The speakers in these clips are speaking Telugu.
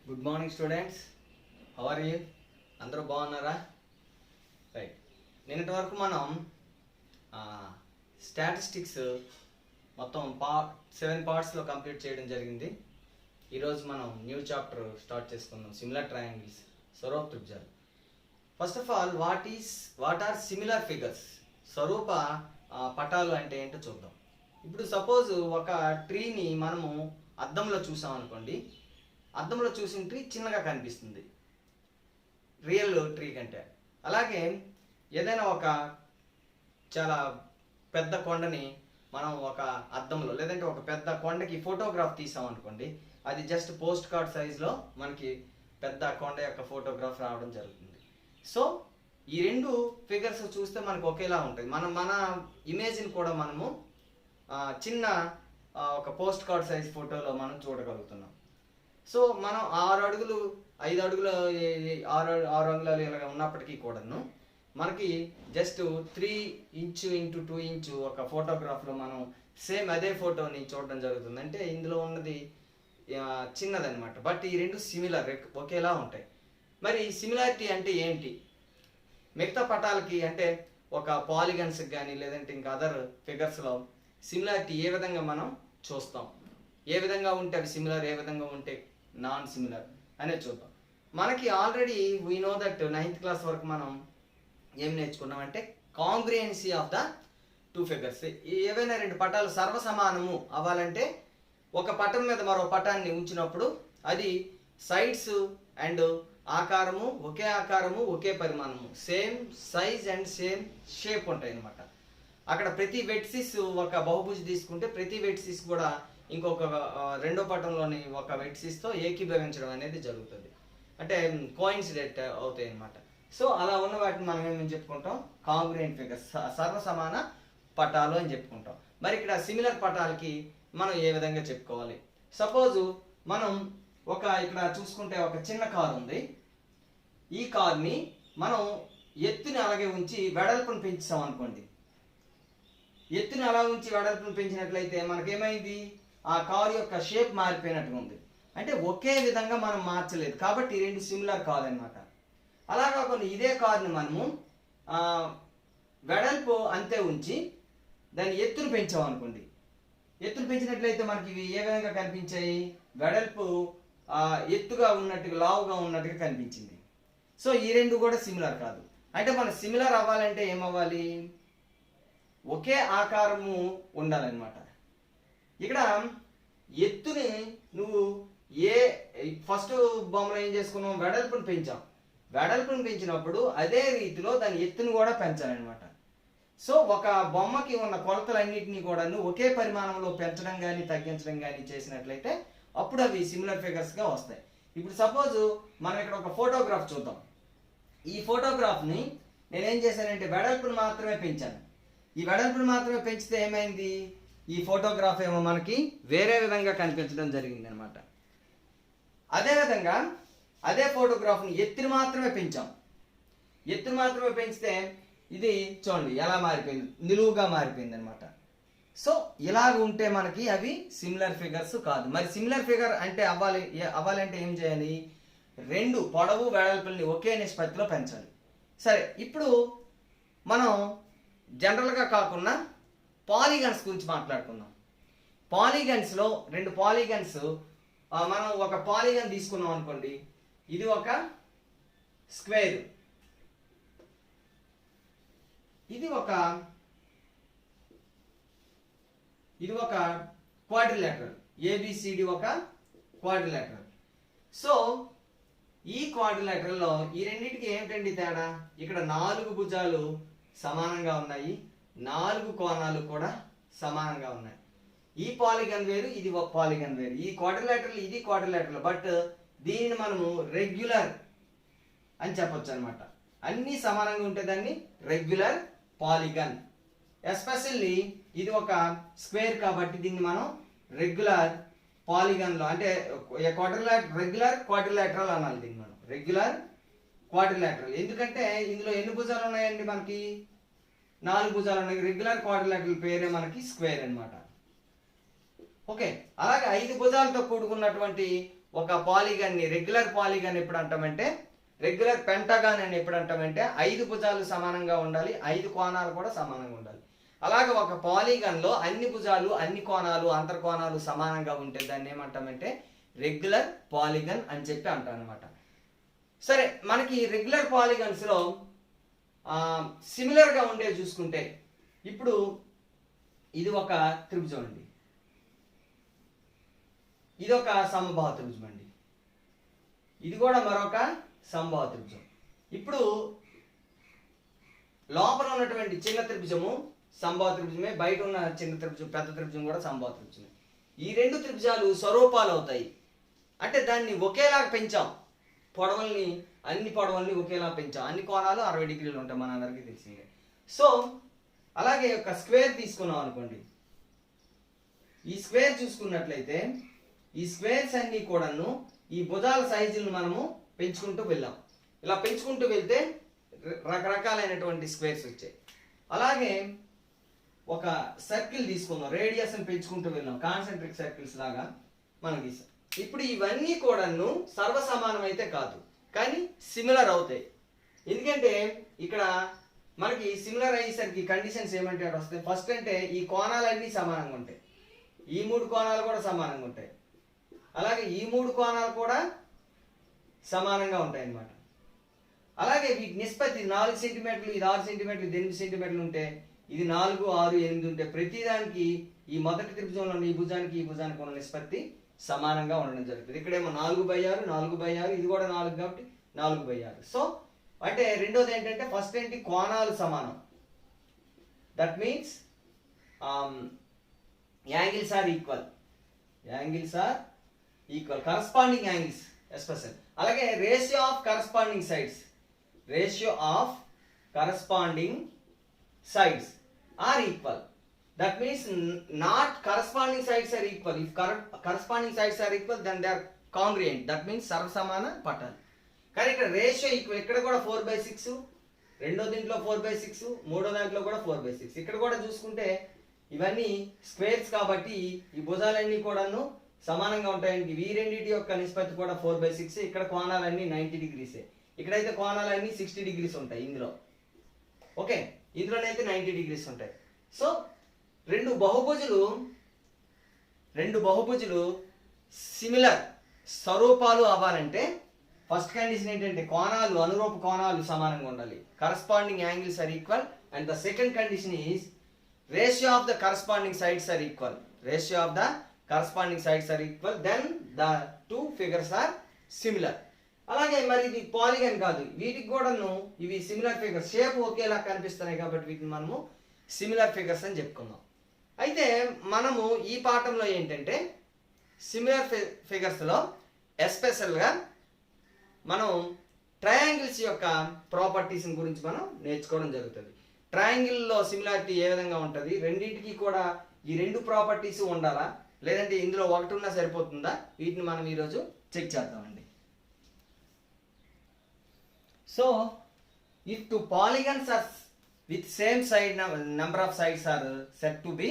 Good morning students, how are you? అందరూ బాగున్నారా? రైట్. నిన్నటి వరకు మనం స్టాటిస్టిక్స్ మొత్తం 7 పార్ట్స్లో కంప్లీట్ చేయడం జరిగింది. ఈరోజు మనం న్యూ చాప్టర్ స్టార్ట్ చేసుకుందాం, సిమిలర్ ట్రయాంగిల్స్, స్వరూపత్రిభుజాలు. First of all what are similar figures? స్వరూప పటాలు అంటే ఏంటో చూద్దాం. ఇప్పుడు సపోజ్ ఒక ట్రీని మనము అద్దంలో చూసాం అనుకోండి. అద్దంలో చూసిన ట్రీ చిన్నగా కనిపిస్తుంది రియల్ ట్రీ కంటే. అలాగే ఏదైనా ఒక చాలా పెద్ద కొండని మనం ఒక అద్దంలో లేదంటే ఒక పెద్ద కొండకి ఫోటోగ్రాఫ్ తీసాం అనుకోండి, అది జస్ట్ పోస్ట్ కార్డ్ సైజులో మనకి పెద్ద కొండ యొక్క ఫోటోగ్రాఫ్ రావడం జరుగుతుంది. సో ఈ రెండు ఫిగర్స్ చూస్తే మనకు ఒకేలా ఉంటాయి. మన ఇమేజ్ని కూడా మనము చిన్న ఒక పోస్ట్ కార్డ్ సైజ్ ఫోటోలో మనం చూడగలుగుతున్నాం. సో మనం 6 అడుగులు 5 అడుగుల 6 అంగుళాలు ఇలాగ ఉన్నప్పటికీ కూడాను మనకి జస్ట్ 3 ఇంచు ఇంటూ 2 ఇంచు ఒక ఫోటోగ్రాఫ్లో మనం సేమ్ అదే ఫోటోని చూడడం జరుగుతుంది. అంటే ఇందులో ఉన్నది చిన్నదనమాట. బట్ ఈ రెండు సిమిలర్, ఒకేలా ఉంటాయి. మరి సిమిలారిటీ అంటే ఏంటి? మిగతా పటాలకి అంటే ఒక పాలిగన్స్కి కానీ లేదంటే ఇంకా అదర్ ఫిగర్స్లో సిమిలారిటీ ఏ విధంగా మనం చూస్తాం, ఏ విధంగా ఉంటే అవి సిమిలర్, ఏ విధంగా ఉంటే నాన్ సిమిలర్ అనేది చూద్దాం. మనకి already we know that 9th class వరకు మనం ఏం నేర్చుకున్నాం అంటే కాంగ్రుయెన్సీ ఆఫ్ ద 2 ఫిగర్స్. ఏవైనా 2 పటాలు సర్వసమానము అవ్వాలంటే ఒక పటం మీద మరో పటాన్ని ఉంచినప్పుడు అది సైడ్స్ అండ్ ఆకారము ఒకే పరిమాణము, same size and same shape ఉంటాయి అన్నమాట. అక్కడ ప్రతి వెట్సిస్ ఒక బహుభుజి తీసుకుంటే ప్రతి వెట్సిస్ కూడా ఇంకొక రెండో పటంలోని ఒక వెట్సిస్తో ఏకీభవించడం అనేది జరుగుతుంది. అంటే కోయిన్సిడెంట్ అవుతాయి అన్నమాట. సో అలా ఉన్న వాటిని మనం ఏమని చెప్పుకుంటాం? కాంగ్రుయెంట్ ఫిగర్స్, సర్వసమాన పటాలు అని చెప్పుకుంటాం. మరి ఇక్కడ సిమిలర్ పటాలకి మనం ఏ విధంగా చెప్పుకోవాలి? సపోజు మనం ఇక్కడ చూసుకుంటే ఒక చిన్న కారు ఉంది. ఈ కార్ని మనం ఎత్తుని అలాగే ఉంచి వెడల్పును పెంచాం అనుకోండి. ఎత్తుని అలా ఉంచి వెడల్పును పెంచినట్లయితే మనకేమైంది? ఆ కారు యొక్క షేప్ మారిపోయినట్టుగా ఉంది. అంటే ఒకే విధంగా మనం మార్చలేదు కాబట్టి ఈ రెండు సిమిలర్ కాదనమాట. అలా కాకుండా ఇదే కారుని మనము వెడల్పు అంతే ఉంచి దాన్ని ఎత్తును పెంచాం అనుకోండి. ఎత్తును పెంచినట్లయితే మనకి ఇవి ఏ విధంగా కనిపించాయి? వెడల్పు ఎత్తుగా ఉన్నట్టుగా, లావుగా ఉన్నట్టుగా కనిపించింది. సో ఈ రెండు కూడా సిమిలర్ కాదు. అంటే మనం సిమిలర్ అవ్వాలంటే ఏమవ్వాలి? ఒకే ఆకారము ఉండాలన్నమాట. ఇక్కడ ఎత్తుని నువ్వు ఫస్ట్ బొమ్మలో ఏం చేసుకున్నాం? వెడల్పుని పెంచాం. వెడల్పుని పెంచినప్పుడు అదే రీతిలో దాని ఎత్తుని కూడా పెంచాలన్నమాట. సో ఒక బొమ్మకి ఉన్న కొలతలన్నింటినీ కూడా ఒకే పరిమాణంలో పెంచడం కానీ తగ్గించడం కానీ చేసినట్లయితే అప్పుడు అవి సిమిలర్ ఫిగర్స్గా వస్తాయి. ఇప్పుడు సపోజ్ మనం ఇక్కడ ఒక ఫోటోగ్రాఫ్ చూద్దాం. ఈ ఫోటోగ్రాఫ్ని నేనేం చేశానంటే వెడల్పుని మాత్రమే పెంచాను. ఈ వెడల్పుని మాత్రమే పెంచితే ఏమైంది? ఈ ఫోటోగ్రాఫ్ ఏమో మనకి వేరే విధంగా కనిపించడం జరిగింది అనమాట. అదేవిధంగా అదే ఫోటోగ్రాఫ్ని ఎత్తుని మాత్రమే పెంచాం. ఎత్తుని మాత్రమే పెంచితే ఇది చూడండి ఎలా మారిపోయింది, నిలువుగా మారిపోయింది అనమాట. సో ఇలాగ ఉంటే మనకి అవి సిమిలర్ ఫిగర్స్ కాదు. మరి సిమిలర్ ఫిగర్ అంటే అవ్వాలంటే ఏం చేయాలి? 2 పొడవు వెడల్పుల్ని ఒకే నిష్పత్తిలో పెంచాలి. సరే, ఇప్పుడు మనం జనరల్గా కాకుండా పాలిగన్స్ గురించి మాట్లాడుకుందాం. పాలిగన్స్లో 2 పాలిగన్స్, మనం ఒక పాలిగన్ తీసుకున్నాం అనుకోండి. ఇది ఒక స్క్వేర్, ఇది ఒక క్వాడ్రిలేటరల్. ఏబిసిడి ఒక క్వాడ్రిలేటరల్. సో ఈ క్వాడ్రిలేటరల్లో ఈ రెండింటికి ఏమిటండి తేడా? ఇక్కడ 4 భుజాలు సమానంగా ఉన్నాయి, 4 కోణాలు కూడా సమానంగా ఉన్నాయి. ఈ పాలిగన్ వేరు, ఇది ఒక పాలిగన్ వేరు. ఈ క్వాడ్రిలేటరల్, ఇది క్వాడ్రిలేటరల్. బట్ దీనిని మనము రెగ్యులర్ అని చెప్పొచ్చు అనమాట. అన్ని సమానంగా ఉంటే దాన్ని రెగ్యులర్ పాలిగన్. ఎస్పెషల్లీ ఇది ఒక స్క్వేర్ కాబట్టి దీన్ని మనం రెగ్యులర్ పాలిగన్లో, అంటే రెగ్యులర్ క్వాడ్రిలేటరల్ అనాలి. దీన్ని మనం రెగ్యులర్ క్వాడ్రిలేటరల్. ఎందుకంటే ఇందులో ఎన్ని భుజాలు ఉన్నాయండి? మనకి 4 భుజాలు ఉన్నాయి. రెగ్యులర్ క్వాడ్రిలేటరల్ పేరే మనకి స్క్వేర్ అనమాట. ఓకే, అలాగే 5 భుజాలతో కూడుకున్నటువంటి ఒక పాలిగన్ని రెగ్యులర్ పాలిగన్ ఎప్పుడు అంటామంటే, రెగ్యులర్ పెంటగాన్ అని ఎప్పుడు అంటామంటే 5 భుజాలు సమానంగా ఉండాలి, 5 కోణాలు కూడా సమానంగా ఉండాలి. అలాగే ఒక పాలిగన్ లో అన్ని భుజాలు, అన్ని కోణాలు, అంతర్కోణాలు సమానంగా ఉంటే దాన్ని ఏమంటామంటే రెగ్యులర్ పాలిగన్ అని చెప్పి అంటాం అనమాట. సరే, మనకి రెగ్యులర్ పాలిగన్స్ లో సిమిలర్ గా ఉండే చూసుకుంటే, ఇప్పుడు ఇది ఒక త్రిభుజం అండి, ఇది ఒక సమబాహు త్రిభుజం అండి, ఇది కూడా మరొక సమబాహు త్రిభుజం. ఇప్పుడు లోపల ఉన్నటువంటి చిన్న త్రిభుజము సమబాహు త్రిభుజమే, బయట ఉన్న చిన్న త్రిభుజం పెద్ద త్రిభుజం కూడా సమబాహు త్రిభుజమే. ఈ రెండు త్రిభుజాలు స్వరూపాలు అవుతాయి. అంటే దాన్ని ఒకేలాగా పెంచాం, పొడవల్ని అన్ని పొడవల్ని ఒకేలా పెంచాం, అన్ని కోణాలు 60 డిగ్రీలు ఉంటాయి, మన అందరికీ తెలిసిందే. సో అలాగే ఒక స్క్వేర్ తీసుకున్నాం అనుకోండి, ఈ స్క్వేర్ చూసుకున్నట్లయితే ఈ స్క్వేర్స్ అన్ని కూడాను ఈ భుజాల సైజులను మనము పెంచుకుంటూ వెళ్ళాం. ఇలా పెంచుకుంటూ వెళ్తే రకరకాలైనటువంటి స్క్వేర్స్ వచ్చాయి. అలాగే ఒక సర్కిల్ తీసుకుందాం, రేడియస్ అని పెంచుకుంటూ వెళ్ళాం, కాన్సెంట్రిక్ సర్కిల్స్ లాగా మనం గీసాం. ఇప్పుడు ఇవన్నీ కూడాను సర్వసమానం అయితే కాదు, కానీ సిమిలర్ అవుతాయి. ఎందుకంటే ఇక్కడ మనకి సిమిలర్ అయ్యేసరికి కండిషన్స్ ఏమంటే వస్తాయి. ఫస్ట్ అంటే ఈ కోణాలన్నీ సమానంగా ఉంటాయి, ఈ 3 కోణాలు కూడా సమానంగా ఉంటాయి, అలాగే ఈ 3 కోణాలు కూడా సమానంగా ఉంటాయి అన్నమాట. అలాగే వీటి నిష్పత్తి 4 సెంటీమీటర్లు, ఇది 6 సెంటీమీటర్లు, ఇది 8 సెంటీమీటర్లు ఉంటే, ఇది 4, 6, 8 ఉంటే ప్రతిదానికి ఈ మొదటి త్రిభుజంలో ఈ భుజానికి ఈ భుజానికి ఉన్న నిష్పత్తి సమానంగా ఉండడం జరుగుతుంది. ఇక్కడేమో 4/6, 4/6, ఇది కూడా 4 కాబట్టి 4/6. సో అంటే రెండోది ఏంటంటే, ఫస్ట్ ఏంటి, కోణాలు సమానం. That means angles are equal, angles are equal, corresponding angles especial. అలాగే ratio of corresponding sides, ratio of corresponding sides are equal. That means not corresponding sides are equal. If corresponding sides are equal, then they are congruent. That means సర్వసమాన పటాలు. కానీ ఇక్కడ రేషియో ఈక్వల్, ఇక్కడ కూడా 4/6, రెండో దీంట్లో 4/6, మూడో దాంట్లో కూడా 4/6. ఇక్కడ కూడా చూసుకుంటే ఇవన్నీ స్క్వేర్స్ కాబట్టి ఈ భుజాలన్నీ కూడాను సమానంగా ఉంటాయి. ఈ రెండింటి యొక్క నిష్పత్తి కూడా 4/6. ఇక్కడ కోణాలన్నీ 90 డిగ్రీసే, ఇక్కడైతే కోణాలన్నీ 60 డిగ్రీస్ ఉంటాయి. ఇందులో ఓకే, ఇందులోనైతే 90 డిగ్రీస్ ఉంటాయి. సో రెండు బహుభుజులు సిమిలర్ స్వరూపాలు అవ్వాలంటే ఫస్ట్ కండిషన్ ఏంటంటే కోణాలు, అనురూప కోణాలు సమానంగా ఉండాలి, corresponding angles are equal. And the second condition is ratio of the corresponding sides are equal, ratio of the corresponding sides are equal, then the two figures are similar. అలాగే మరి ఇది పాలిగన్ కాదు, వీటికి కూడాను ఇవి సిమిలర్ ఫిగర్స్, షేప్ ఒకేలా కనిపిస్తున్నాయి కాబట్టి వీటిని మనము సిమిలర్ ఫిగర్స్ అని చెప్పుకుందాం. అయితే మనము ఈ పాఠంలో ఏంటంటే సిమిలర్ ఫిగర్స్లో ఎస్పెషల్గా మనం ట్రయాంగిల్స్ యొక్క ప్రాపర్టీస్ గురించి మనం నేర్చుకోవడం జరుగుతుంది. ట్రయాంగిల్లో సిమిలారిటీ ఏ విధంగా ఉంటుంది, రెండింటికి కూడా ఈ రెండు ప్రాపర్టీస్ ఉండాలా, లేదంటే ఇందులో ఒకటి ఉన్నా సరిపోతుందా, వీటిని మనం ఈరోజు చెక్ చేద్దామండి. So, if two polygons are with same side number of sides are said to be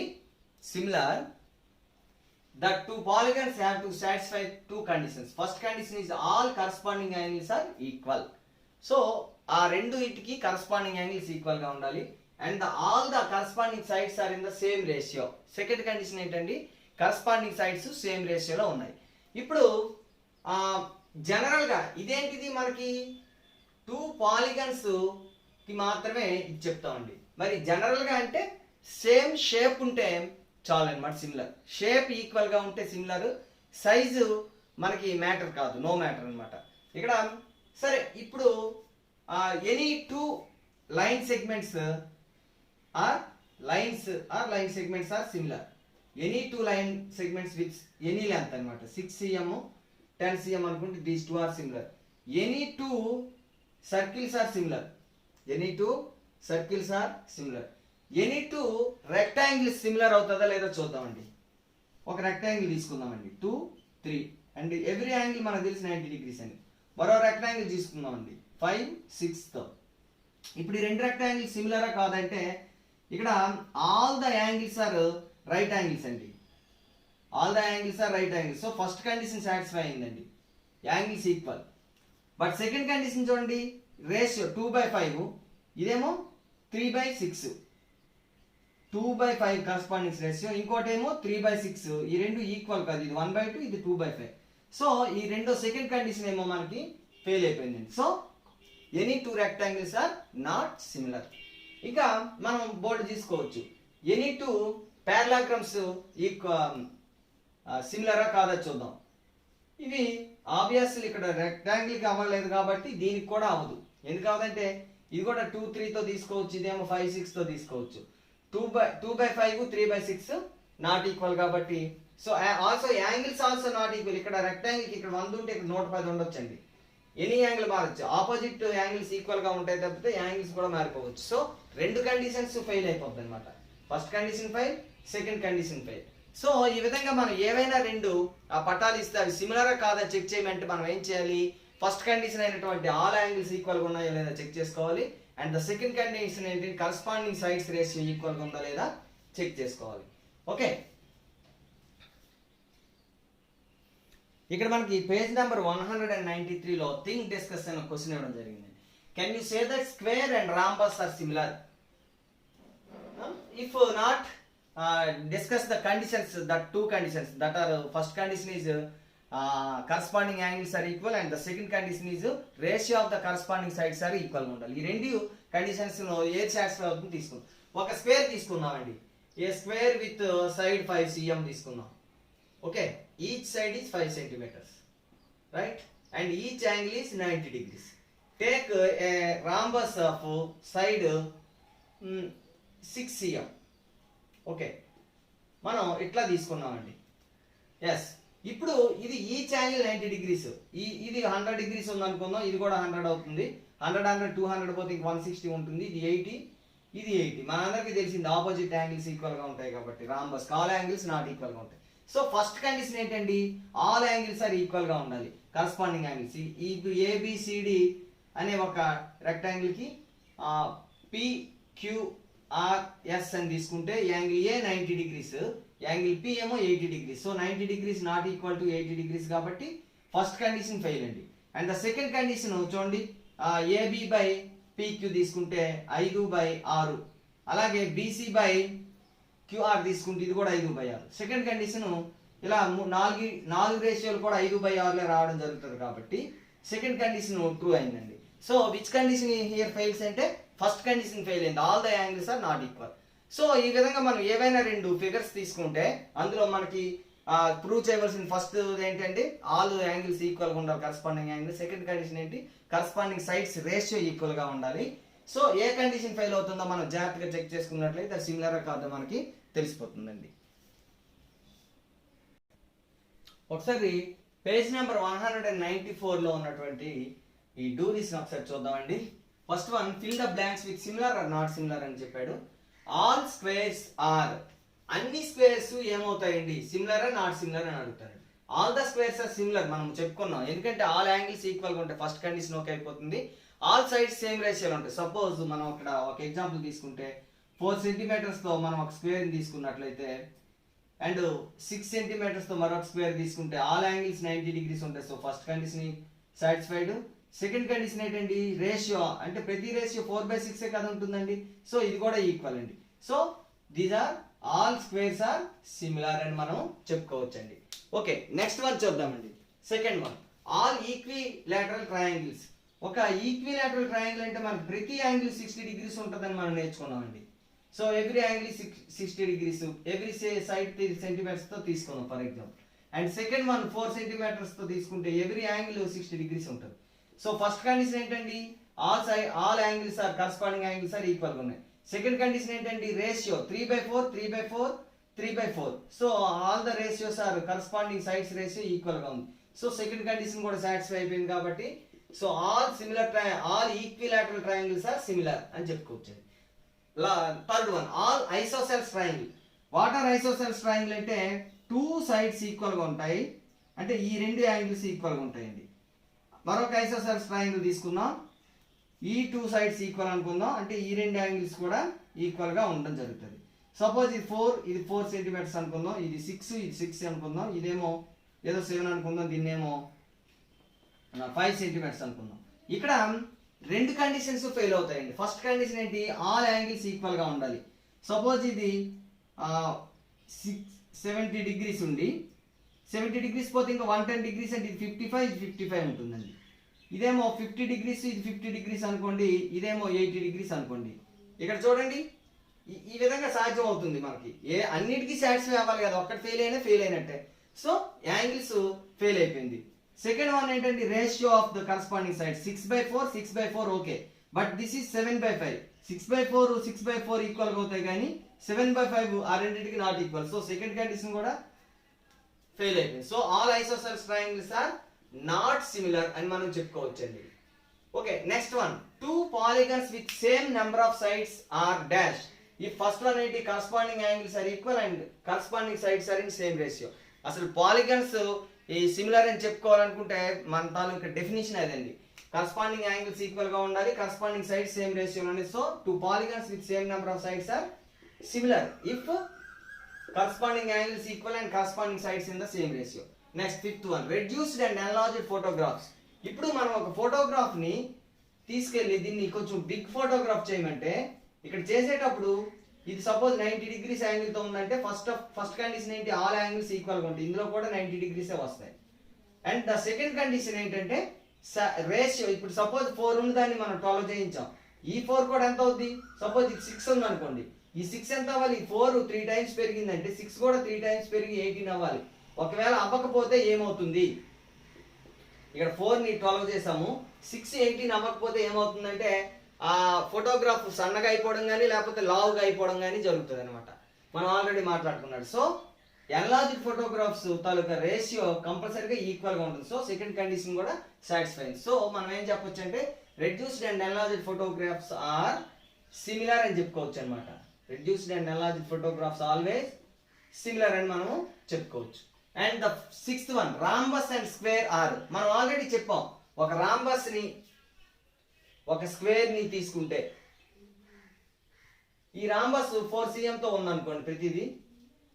similar, the two polygons have to satisfy two conditions. First condition is all corresponding angles are equal. So, ఆ రెండు ఇటికి corresponding angles equal గా ఉండాలి, and all the corresponding sides are in the same ratio. Second condition ఏంటండి, corresponding sides same ratio లో ఉన్నాయి. ఇప్పుడు జనరల్ గా ఇదేంటిది, మనకి 2 polygons కి మాత్రమే ఇది చెప్తామండి. మరి జనరల్ గా అంటే సేమ్ షేప్ ఉంటే చాలు అనమాట, సిమిలర్ షేప్ ఈక్వల్ గా ఉంటే సిమిలర్, సైజు మనకి మ్యాటర్ కాదు, నో మ్యాటర్ అనమాట ఇక్కడ. సరే, ఇప్పుడు any 2 line segments are line segments are similar. Any 2 line segments with any length అనమాట, 6 cm 10 cm అనుకుంటే these 2 are similar. Any 2 circles are similar, any 2 circles are similar. any 2 rectangles similar అవుతుందా లేదా చూద్దామండి. ఒక రెక్టాంగిల్ తీసుకుందామండి, 2 3, అండ్ ఎవ్రీ యాంగిల్ మనకు తెలిసి 90 డిగ్రీస్ అని. మరో రెక్టాంగిల్ తీసుకుందామండి 5 6 తో. ఇప్పుడు ఈ రెండు రెక్టాంగిల్స్ సిమిలరా కాదంటే, ఇక్కడ all the angles are right angles అండి. All the angles are right angles. So first condition satisfy అయిందండి, angles equal. But second condition చూడండి, రేషియో 2/5, ఇదేమో 3/6, 2/5 కరస్పాండింగ్ రేషియో, ఇంకోటి ఏమో 3/6. ఈ రెండు ఈక్వల్ కాదు, ఇది 1/2, ఇది 2/5. సో ఈ రెండో సెకండ్ కండిషన్ ఏమో మనకి ఫెయిల్ అయిపోయిందండి. So any two rectangles are not similar. ఇంకా మనం బోర్డు తీసుకోవచ్చు, ఎనీ టూ పారలాగ్రామ్స్ సిమిలరా కాదా చూద్దాం. ఇవి ఆబ్వియస్లీ ఇక్కడ రెక్టాంగిల్కి అవ్వలేదు కాబట్టి దీనికి కూడా అవ్వదు. ఎందుకు అవ్వదంటే ఇది కూడా 2, 3తో తీసుకోవచ్చు, ఇదేమో 5, 6తో తీసుకోవచ్చు. 2/5, 3/6 నాట్ ఈక్వల్ కాబట్టి. So also angles also not equal. ఇక్కడ రెక్టాంగిల్కి ఇక్కడ 100 ఉంటే ఇక్కడ 110 ఉండొచ్చండి. ఎనీ యాంగిల్ మారచ్చు, ఆపోజిట్ యాంగిల్స్ ఈక్వల్ గా ఉంటాయి తప్పితే యాంగిల్స్ కూడా మారిపోవచ్చు. సో రెండు కండిషన్స్ ఫెయిల్ అయిపోద్ది అనమాట. First condition fail, second condition fail. So ఈ విధంగా మనం ఏవైనా రెండు పటాలు ఇస్తే అవి సిమిలరా కాదా చెక్ చేయమంటే మనం ఏం చేయాలి, ఫస్ట్ కండిషన్ అయినటువంటి ఆల్ యాంగిల్స్ ఈక్వల్ గా ఉన్నాయో లేదా చెక్ చేసుకోవాలి. అండ్ ద సెకండ్ కండిషన్ ఏంటి, కరస్పాండింగ్ సైడ్స్ రేషియో ఈక్వల్ గా ఉందా లేదా చెక్ చేసుకోవాలి. ఓకే, ఇక్కడ మనకి పేజ్ నెంబర్ 193లో థింగ్ డిస్కస్ అనే క్వశ్చన్ ఇవ్వడం జరిగింది. Can you say that square and rhombus are similar? If not, discuss the conditions, that two conditions that are, first condition is corresponding angles are equal and the second condition is ratio of the corresponding sides are equal గా ఉండాలి. ఈ రెండు కండిషన్స్ ఏది సాటిస్ఫై అవుతుంది తీసుకుందాం. ఒక స్క్వేర్ తీసుకుందామండి, a square with side 5 cm తీసుకుందాం. Okay, each side is 5 centimeters, right, and each angle is 90 degrees. Take a rhombus of side 6 cm. Okay, మనం ఇట్లా తీసుకున్నామండి. ఎస్, ఇప్పుడు ఇది ఈచ్ యాంగిల్ 90 degrees, ఇది 100 degrees ఉంది అనుకుందాం, ఇది కూడా 100 అవుతుంది. 100 200 పోతే ఇంక 160 ఉంటుంది. ఇది 80, ఇది 80. మనందరికీ తెలిసింది ఆపోజిట్ యాంగిల్స్ ఈక్వల్ గా ఉంటాయి కాబట్టి rhombus all angles not equal గా ఉంటాయి. సో ఫస్ట్ కండిషన్ ఏంటండి, ఆల్ యాంగిల్స్ ఆర్ ఈక్వల్ గా ఉండాలి, కరస్పాండింగ్ యాంగిల్స్. ఇప్పుడు ఏబిసిడి అనే ఒక రెక్టాంగిల్ కి PQRS అని తీసుకుంటే angle A 90 degrees, angle P ఏమో 80 degrees. So 90 degrees not equal to 80 degrees కాబట్టి ఫస్ట్ కండిషన్ ఫెయిల్ అండి. అండ్ ద సెకండ్ కండిషన్ చూడండి, ఏబి బై పిక్యూ తీసుకుంటే 5/6, అలాగే బీసీ బై క్యూఆర్ తీసుకుంటే ఇది కూడా 5/6. సెకండ్ కండిషన్ ఇలా 4 రేషియోలు కూడా 5/6 రావడం జరుగుతుంది కాబట్టి సెకండ్ కండిషన్ ట్రూ అయిందండి. So which condition here fails అంటే ఫస్ట్ కండిషన్ ఫెయిల్ అయింది, all the angles are not equal. So ఈ విధంగా మనం ఏవైనా రెండు ఫిగర్స్ తీసుకుంటే అందులో మనకి ప్రూవ్ చేయవలసిన ఫస్ట్ ఏంటంటే ఆల్ యాంగిల్స్ ఈక్వల్ గా ఉండాలి, కరస్పాండింగ్ యాంగిల్. సెకండ్ కండిషన్ ఏంటి, కరస్పాండింగ్ సైడ్స్ రేషియో ఈక్వల్ గా ఉండాలి. సో ఏ కండిషన్ ఫెయిల్ అవుతుందో మనం జాగ్రత్తగా చెక్ చేసుకున్నట్లయితే అది సిమిలర్ కాదో మనకి తెలిసిపోతుందండి. ఒకసారి పేజ్ నెంబర్ 194లో ఉన్నటువంటి ఈ డూ దిస్ ఒకసారి చూద్దామండి. First one, fill the blanks with similar or not similar అని చెప్పాడు. ఆల్ స్క్వేర్స్ ఆర్, అన్ని స్క్వేర్స్ ఏమవుతాయండి, సిమిలర్ నాట్ సిమిలర్ అని అడుగుతారు. All the squares are similar మనం చెప్పుకున్నాం, ఎందుకంటే ఆల్ యాంగిల్స్ ఈక్వల్ గా ఉంటాయి. ఫస్ట్ కండిషన్ ఓకే అయిపోతుంది. ఆల్ సైడ్స్ సేమ్ రేషియోలు ఉంటాయి. సపోజ్ మనం ఇక్కడ ఒక ఎగ్జాంపుల్ తీసుకుంటే 4 centimeters తో మనం ఒక స్క్వేర్ తీసుకున్నట్లయితే అండ్ 6 centimeters తో మరొక స్క్వేర్ తీసుకుంటే ఆల్ యాంగిల్స్ 90 degrees ఉంటాయి. So first condition satisfied. Second condition ఏంటండి, రేషియో అంటే ప్రతి రేషియో 4/6 కదా ఉంటుందండి. సో ఇది కూడా ఈక్వల్ అండి. So these are all squares are similar అని మనం చెప్పుకోవచ్చండి. ఓకే, నెక్స్ట్ వన్ చూద్దామండి. Second one, all equilateral triangles. ఒక ఈక్విలాటరల్ ట్రయాంగిల్ అంటే మనకి ప్రతి యాంగిల్ 60 degrees ఉంటుందని మనం నేర్చుకున్నామండి. సో every angle 60 degrees, every side 3 centimeters తో తీసుకున్నాం for example. And second one 4 centimeters తో తీసుకుంటే ఎవ్రీ యాంగిల్ 60 degrees ఉంటుంది. సో ఫస్ట్ కండిషన్ ఏంటండి, all angles are corresponding angles are equal గా ఉన్నాయి. సెకండ్ కండిషన్ ఏంటండి, ratio 3/4 3/4 3/4. So all the ratios are corresponding sides ratio equal గా ఉంది. సో సెకండ్ కండిషన్ కూడా సాటిస్ఫై అయిపోయింది కాబట్టి so all equilateral triangles are similar అని చెప్పుకోవచ్చు. Third one, all isosceles triangle. What are isosceles triangle అంటే 2 sides ఈక్వల్ గా ఉంటాయి, అంటే ఈ రెండు యాంగిల్స్ ఈక్వల్ గా ఉంటాయండి. మరొక ఐసోసెల్స్ ట్రయాంగిల్ తీసుకుందాం, ఈ 2 sides ఈక్వల్ అనుకుందాం, అంటే ఈ రెండు యాంగిల్స్ కూడా ఈక్వల్ గా ఉండడం జరుగుతుంది. సపోజ్ ఇది 4, ఇది 4 సెంటీమీటర్స్ అనుకుందాం, ఇది 6, ఇది 6 అనుకుందాం, ఇదేమో ఏదో 7 అనుకుందాం, దీన్నేమో 5 సెంటీమీటర్స్ అనుకుందాం. ఇక్కడ రెండు కండిషన్స్ ఫెయిల్ అవుతాయండి. ఫస్ట్ కండిషన్ ఏంటి, ఆల్ యాంగిల్స్ ఈక్వల్ గా ఉండాలి. సపోజ్ ఇది 70 డిగ్రీస్ ఉండి 70 డిగ్రీస్ పోతే ఇంకా 110 డిగ్రీస్ అంటే ఇది 55, ఇది 55 ఉంటుందండి. ఇదేమో 50 డిగ్రీస్, ఇది 50 డిగ్రీస్ అనుకోండి, ఇదేమో 80 డిగ్రీస్ అనుకోండి. ఇక్కడ చూడండి, ఈ విధంగా సాధ్యం అవుతుంది మనకి. అన్నిటికీ సాటిస్ఫై అవ్వాలి కదా, ఒక్కటి ఫెయిల్ అయినా ఫెయిల్ అయినట్టే. సో యాంగిల్స్ ఫెయిల్ అయిపోయింది. సెకండ్ వన్ ఏంటంటే ratio of the corresponding side 6/4, 6/4 okay, but this is 7/5. 6/4, 6/4 equal గా అవుతాయి కానీ 7/5 ఆ రెండింటికి not equal. So second condition కూడా ఫెయిల్ అయిపోయింది. So all isosceles triangles are not similar అని మనం చెప్పుకోవచ్చండి. Okay, next one, two polygons with same number of sides are dash. ఈ ఫస్ట్ వన్ ఏంటి, corresponding angles are equal and corresponding sides are in same ratio. అసలు పాలిగన్స్ ఈ సిమిలర్ అని చెప్పుకోవాలనుకుంటే మన తాలూకా డెఫినేషన్ అదండి, కరస్పాండింగ్ యాంగిల్స్ ఈక్వల్ గా ఉండాలి, కరస్పాండింగ్ సైడ్స్ సేమ్ రేషియో ఉండాలి. So two polygons with same number of sides are similar if corresponding angles equal and corresponding sides in the same ratio. Next, fifth one, reduced and enlarged photographs. ఇప్పుడు మనం ఒక ఫోటోగ్రాఫ్ ని తీసుకెళ్లి దీన్ని కొంచెం బిగ్ ఫోటోగ్రాఫ్ చేయమంటే ఇక్కడ చేసేటప్పుడు ఇది సపోజ్ 90 డిగ్రీస్ యాంగిల్ తో ఉందంటే ఫస్ట్ కండిషన్ ఏంటి, ఆల్ యాంగిల్స్ ఈక్వల్ గా ఉంటాయి. ఇందులో కూడా 90 డిగ్రీస్ వస్తాయి. అండ్ ద సెకండ్ కండిషన్ ఏంటంటే రేషియో. ఇప్పుడు సపోజ్ 4 ఉంది, దాన్ని మనం 12 చేయించాం. ఈ 4 కూడా ఎంత అవుద్ది, సపోజ్ ఇది 6 ఉంది అనుకోండి, ఈ 6 ఎంత అవ్వాలి, 4 3 టైమ్స్ పెరిగిందంటే 6 కూడా 3 టైమ్స్ పెరిగి 18 అవ్వాలి. ఒకవేళ అవ్వకపోతే ఏమవుతుంది, ఇక్కడ 4 ని 12 చేసాము, 6 18 అవ్వకపోతే ఏమవుతుందంటే ఆ ఫోటోగ్రాఫ్ సన్నగా అయిపోవడం కానీ లేకపోతే లావుగా అయిపోవడం కానీ జరుగుతుంది అనమాట. మనం ఆల్రెడీ మాట్లాడుకున్నాడు. సో ఎన్లార్జ్డ్ ఫోటోగ్రాఫ్స్ తాలూకా రేషియో కంపల్సరీగా ఈక్వల్ గా ఉంటుంది. సో సెకండ్ కండిషన్ కూడా సాటిస్ఫై. సో మనం ఏం చెప్పొచ్చు అంటే reduced and enlarged photographs are similar అని చెప్పుకోవచ్చు అనమాట. Reduced and enlarged photographs always similar అని మనము చెప్పుకోవచ్చు. And the sixth one, rhombus and square are. మనం ఆల్రెడీ చెప్పాం, ఒక రాంబస్ ని ఒక స్క్వేర్ ని తీసుకుంటే ఈ రాంబస్ 4 cm తో ఉందనుకోండి ప్రతిదీ,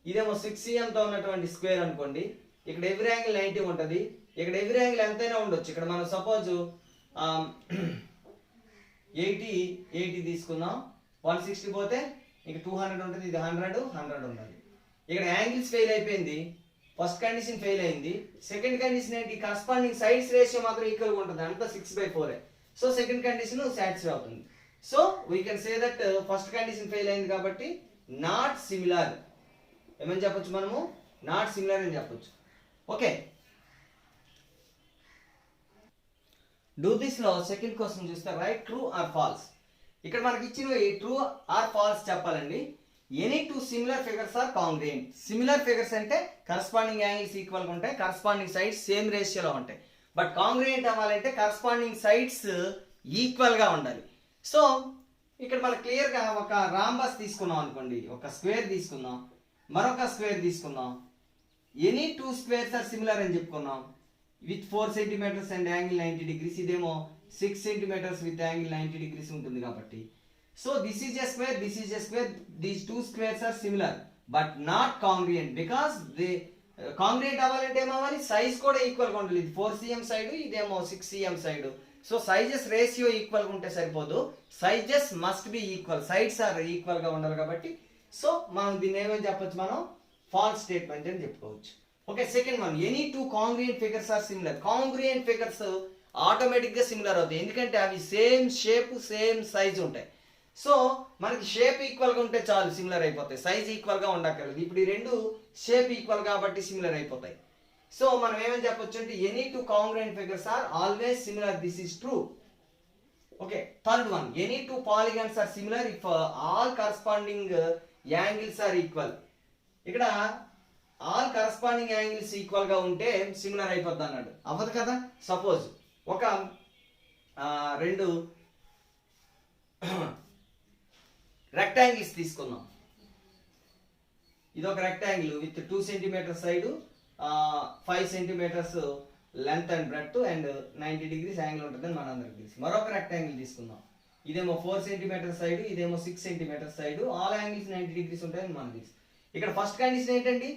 ఇదేమో 6 cm తో ఉన్నటువంటి స్క్వేర్ అనుకోండి. ఇక్కడ ఎవ్రీ యాంగిల్ 90 ఉంటుంది, ఇక్కడ ఎవ్రీ యాంగిల్ ఎంతైనా ఉండొచ్చు. ఇక్కడ మనం సపోజ్ 80 తీసుకుందాం, 160 పోతే ఇక 200 ఉంటుంది, ఇది 100 ఉంటుంది. ఇక్కడ యాంగిల్స్ ఫెయిల్ అయిపోయింది, ఫస్ట్ కండిషన్ ఫెయిల్ అయింది. సెకండ్ కండిషన్ ఏంటి, కరస్పాండింగ్ సైడ్స్ రేషియో మాత్రం ఈక్వల్ గా ఉంటుంది, అంతా 6/4. సో సెకండ్ కండిషన్ సాటిస్ఫై అవుతుంది. So we can say that first condition fail అయింది కాబట్టి నాట్ సిమిలర్ ఏమని చెప్పొచ్చు, మనము నాట్ సిమిలర్ అని చెప్పొచ్చు. ఓకే, డూ దిస్ లో సెకండ్ క్వశ్చన్ చూస్తే రైట్ ట్రూ ఆర్ ఫాల్స్. ఇక్కడ మనకి ఇచ్చినవి ట్రూ ఆర్ ఫాల్స్ చెప్పాలండి. Any two similar figures are congruent. Similar figures అంటే కరస్పాండింగ్ యాంగిల్స్ ఈక్వల్ గా ఉంటాయి, కరస్పాండింగ్ సైడ్స్ సేమ్ రేషియోలో ఉంటాయి. బట్ కాంగ్రుయెంట్ అవ్వాలంటే కరస్పాండింగ్ సైడ్స్ ఈక్వల్ గా ఉండాలి. సో ఇక్కడ మనం క్లియర్ గా ఒక రాంబస్ తీసుకున్నాం అనుకోండి, ఒక స్క్వేర్ తీసుకుందాం, మరొక స్క్వేర్ తీసుకుందాం. Any two squares are similar అని చెప్పుకున్నాం with 4 cm and angle 90 degrees. ఇదేమో 6 cm విత్ యాంగిల్ 90 degrees ఉంటుంది కాబట్టి. So this is a square, this is a square, these two squares are similar but not congruent. Because they congruent అవ్వాలంటే ఏమవ్వాలి, సైజ్ కూడా ఈక్వల్ గా ఉండాలి. ఇది 4 cm సైడ్, ఇదేమో 6 cm side. So sizes ratio equal గా ఉంటే సరిపోదు, sizes must be equal, sides are equal గా ఉండాలి కాబట్టి. సో మనం దీన్ని ఏమని చెప్పొచ్చు, మనం ఫాల్స్ స్టేట్మెంట్ అని చెప్పుకోవచ్చు. Okay, second one, any two congruent figures are similar. Congruent figures automatic గా సిమిలర్ అవుతాయి, ఎందుకంటే అవి సేమ్ షేప్ సేమ్ సైజ్ ఉంటాయి. సో మనకి షేప్ ఈక్వల్ గా ఉంటే చాలు, సిమిలర్ అయిపోతాయి, సైజ్ ఈక్వల్ గా ఉండక్కర్లేదు. ఇప్పుడు ఈ రెండు షేప్ ఈక్వల్ కాబట్టి సిమిలర్ అయిపోతాయి. సో మనం ఏమని చెప్పొచ్చు అంటే any two congruent figures are always similar, this is true. Okay, third one, any two polygons are similar if all corresponding angles are equal. ఇక్కడ ఆల్ కరస్పాండింగ్ యాంగిల్స్ ఈక్వల్ గా ఉంటే సిమిలర్ అయిపోద్ది అన్నాడు, అవ్వదు కదా. సపోజ్ ఒక రెండు రెక్టాంగిల్స్ తీసుకుందాం. ఇది ఒక rectangle with 2 cm side, 5 cm length and breadth and 90 degrees angle ఉంటుందని మనందరికి తెలుసు. మరొక రెక్టాంగిల్ తీసుకుందాం, ఇదేమో 4 సెంటీమీటర్ సైడ్, ఇదేమో 6 centimetre side. All angles 90 degrees ఉంటాయని మనకి తెలుసు. ఇక్కడ ఫస్ట్ కండిషన్ ఏంటండి,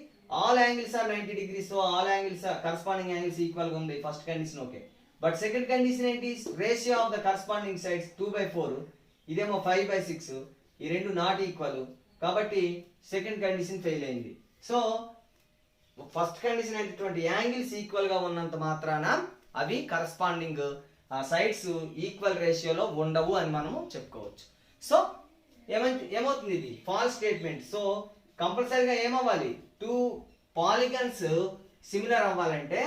all angles are 90 degrees. So all angles corresponding angles equal గా ఉంది. First condition okay. But second condition ఏంటి, ratio of the corresponding sides 2/4, ఇదేమో 5/6, ఈ రెండు నాట్ ఈక్వల్. కాబట్టి సెకండ్ కండిషన్ ఫెయిల్ అయింది. సో ఫస్ట్ కండిషన్ అయినటువంటి యాంగిల్స్ ఈక్వల్ గా ఉన్నంత మాత్రాన అవి కరస్పాండింగ్ సైడ్స్ ఈక్వల్ రేషియోలో ఉండవు అని మనము చెప్పుకోవచ్చు. సో ఏమవుతుంది, ఇది ఫాల్స్ స్టేట్మెంట్. సో కంపల్సరీగా ఏమవ్వాలి, టూ పాలిగన్స్ సిమిలర్ అవ్వాలంటే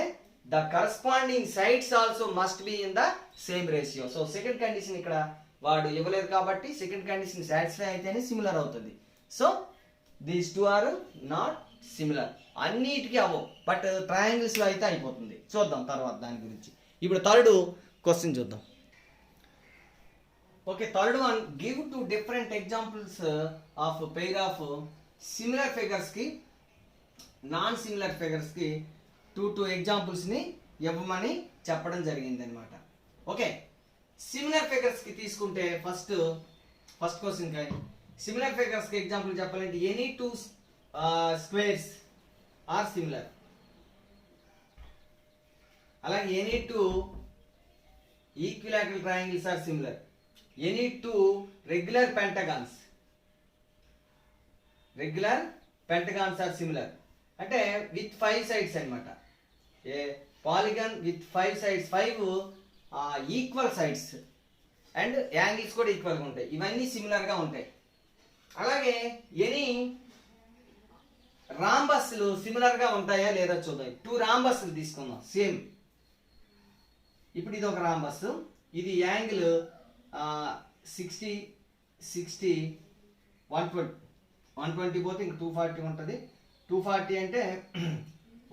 the corresponding sides also must be in the same ratio. So second condition ఇక్కడ వాడు ఇవ్వలేదు కాబట్టి సెకండ్ కండిషన్ సాటిస్ఫై అయితేనే సిమిలర్ అవుతుంది. So these two are not similar. అన్నిటికీ అవ్వవు, బట్ ట్రయాంగిల్స్ లో అయితే అయిపోతుంది. చూద్దాం తర్వాత దాని గురించి. ఇప్పుడు థర్డ్ క్వశ్చన్ చూద్దాం. Okay, third one, give to different examples of pair of similar figures కి నాన్ సిమిలర్ ఫిగర్స్ కి టూ ఎగ్జాంపుల్స్ ని ఇవ్వమని చెప్పడం జరిగింది అనమాట. ఓకే, సిమిలర్ ఫిగర్స్ కి తీసుకుంటే ఫస్ట్ క్వశ్చన్ కానీ సిమిలర్ ఫిగర్స్ కి ఎగ్జాంపుల్ చెప్పాలంటే any two squares are similar, అలాగే any two equilateral triangles are similar, any two regular pentagons are similar. అంటే విత్ 5 సైడ్స్ అన్నమాట. A polygon with 5 sides, 5 equal sides and angles కూడా ఈక్వల్గా ఉంటాయి. ఇవన్నీ సిమిలర్ గా ఉంటాయి. అలాగే ఎనీ రాంబస్లు సిమిలర్ గా ఉంటాయా లేదా చూద్దాం. 2 రాంబస్లు తీసుకుందాం సేమ్. ఇప్పుడు ఇది ఒక రాంబస్, ఇది యాంగిల్ 60 60 120 పోతే ఇంక 240 ఉంటుంది. 240 అంటే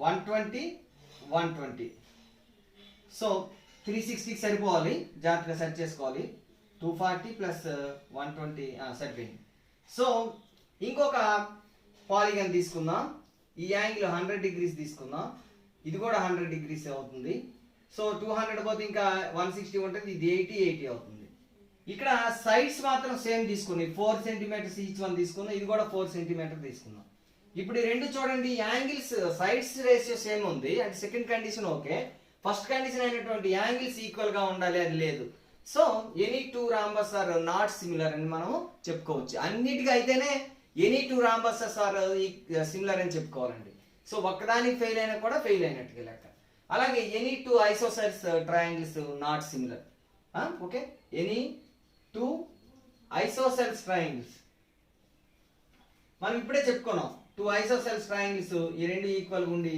120 120. సో 360 సరిపోవాలి, జాగ్రత్తగా సెట్ చేసుకోవాలి. 240 ప్లస్ 120 సరిపోయింది. సో ఇంకొక పాలిగన్ తీసుకుందాం. ఈ యాంగిల్ 100 డిగ్రీస్ తీసుకుందాం. ఇది కూడా 100 డిగ్రీస్ అవుతుంది. సో 200 పోతే ఇంకా 160 ఉంటుంది. ఇది 80 అవుతుంది. ఇక్కడ సైడ్స్ మాత్రం సేమ్ తీసుకుని 4 సెంటీమీటర్స్ ఈచ్ వన్ తీసుకుందాం. ఇది కూడా 4 సెంటీమీటర్ తీసుకుందాం. ఇప్పుడు ఈ రెండు చూడండి, యాంగిల్స్ సైడ్స్ రేషియో సేమ్ ఉంది. అంటే second condition okay. First condition అయినటువంటి యాంగిల్స్ ఈక్వల్ గా ఉండాలి, అది లేదు. So any two rhombus are not similar అని మనం చెప్పుకోవచ్చు. అన్నిటికీ అయితేనే any two rhombuses are similar అని చెప్పుకోవాలండి. సో ఒక్కదానికి ఫెయిల్ అయినా కూడా ఫెయిల్ అయినట్టుగా లెక్క. అలాగే any two isosceles triangles not similar. Okay, any two isosceles triangles మనం ఇప్పుడే చెప్పుకున్నాం. 2 ఐసోసెల్స్ ట్రయాంగిల్స్ ఈ రెండు ఈక్వల్ ఉండి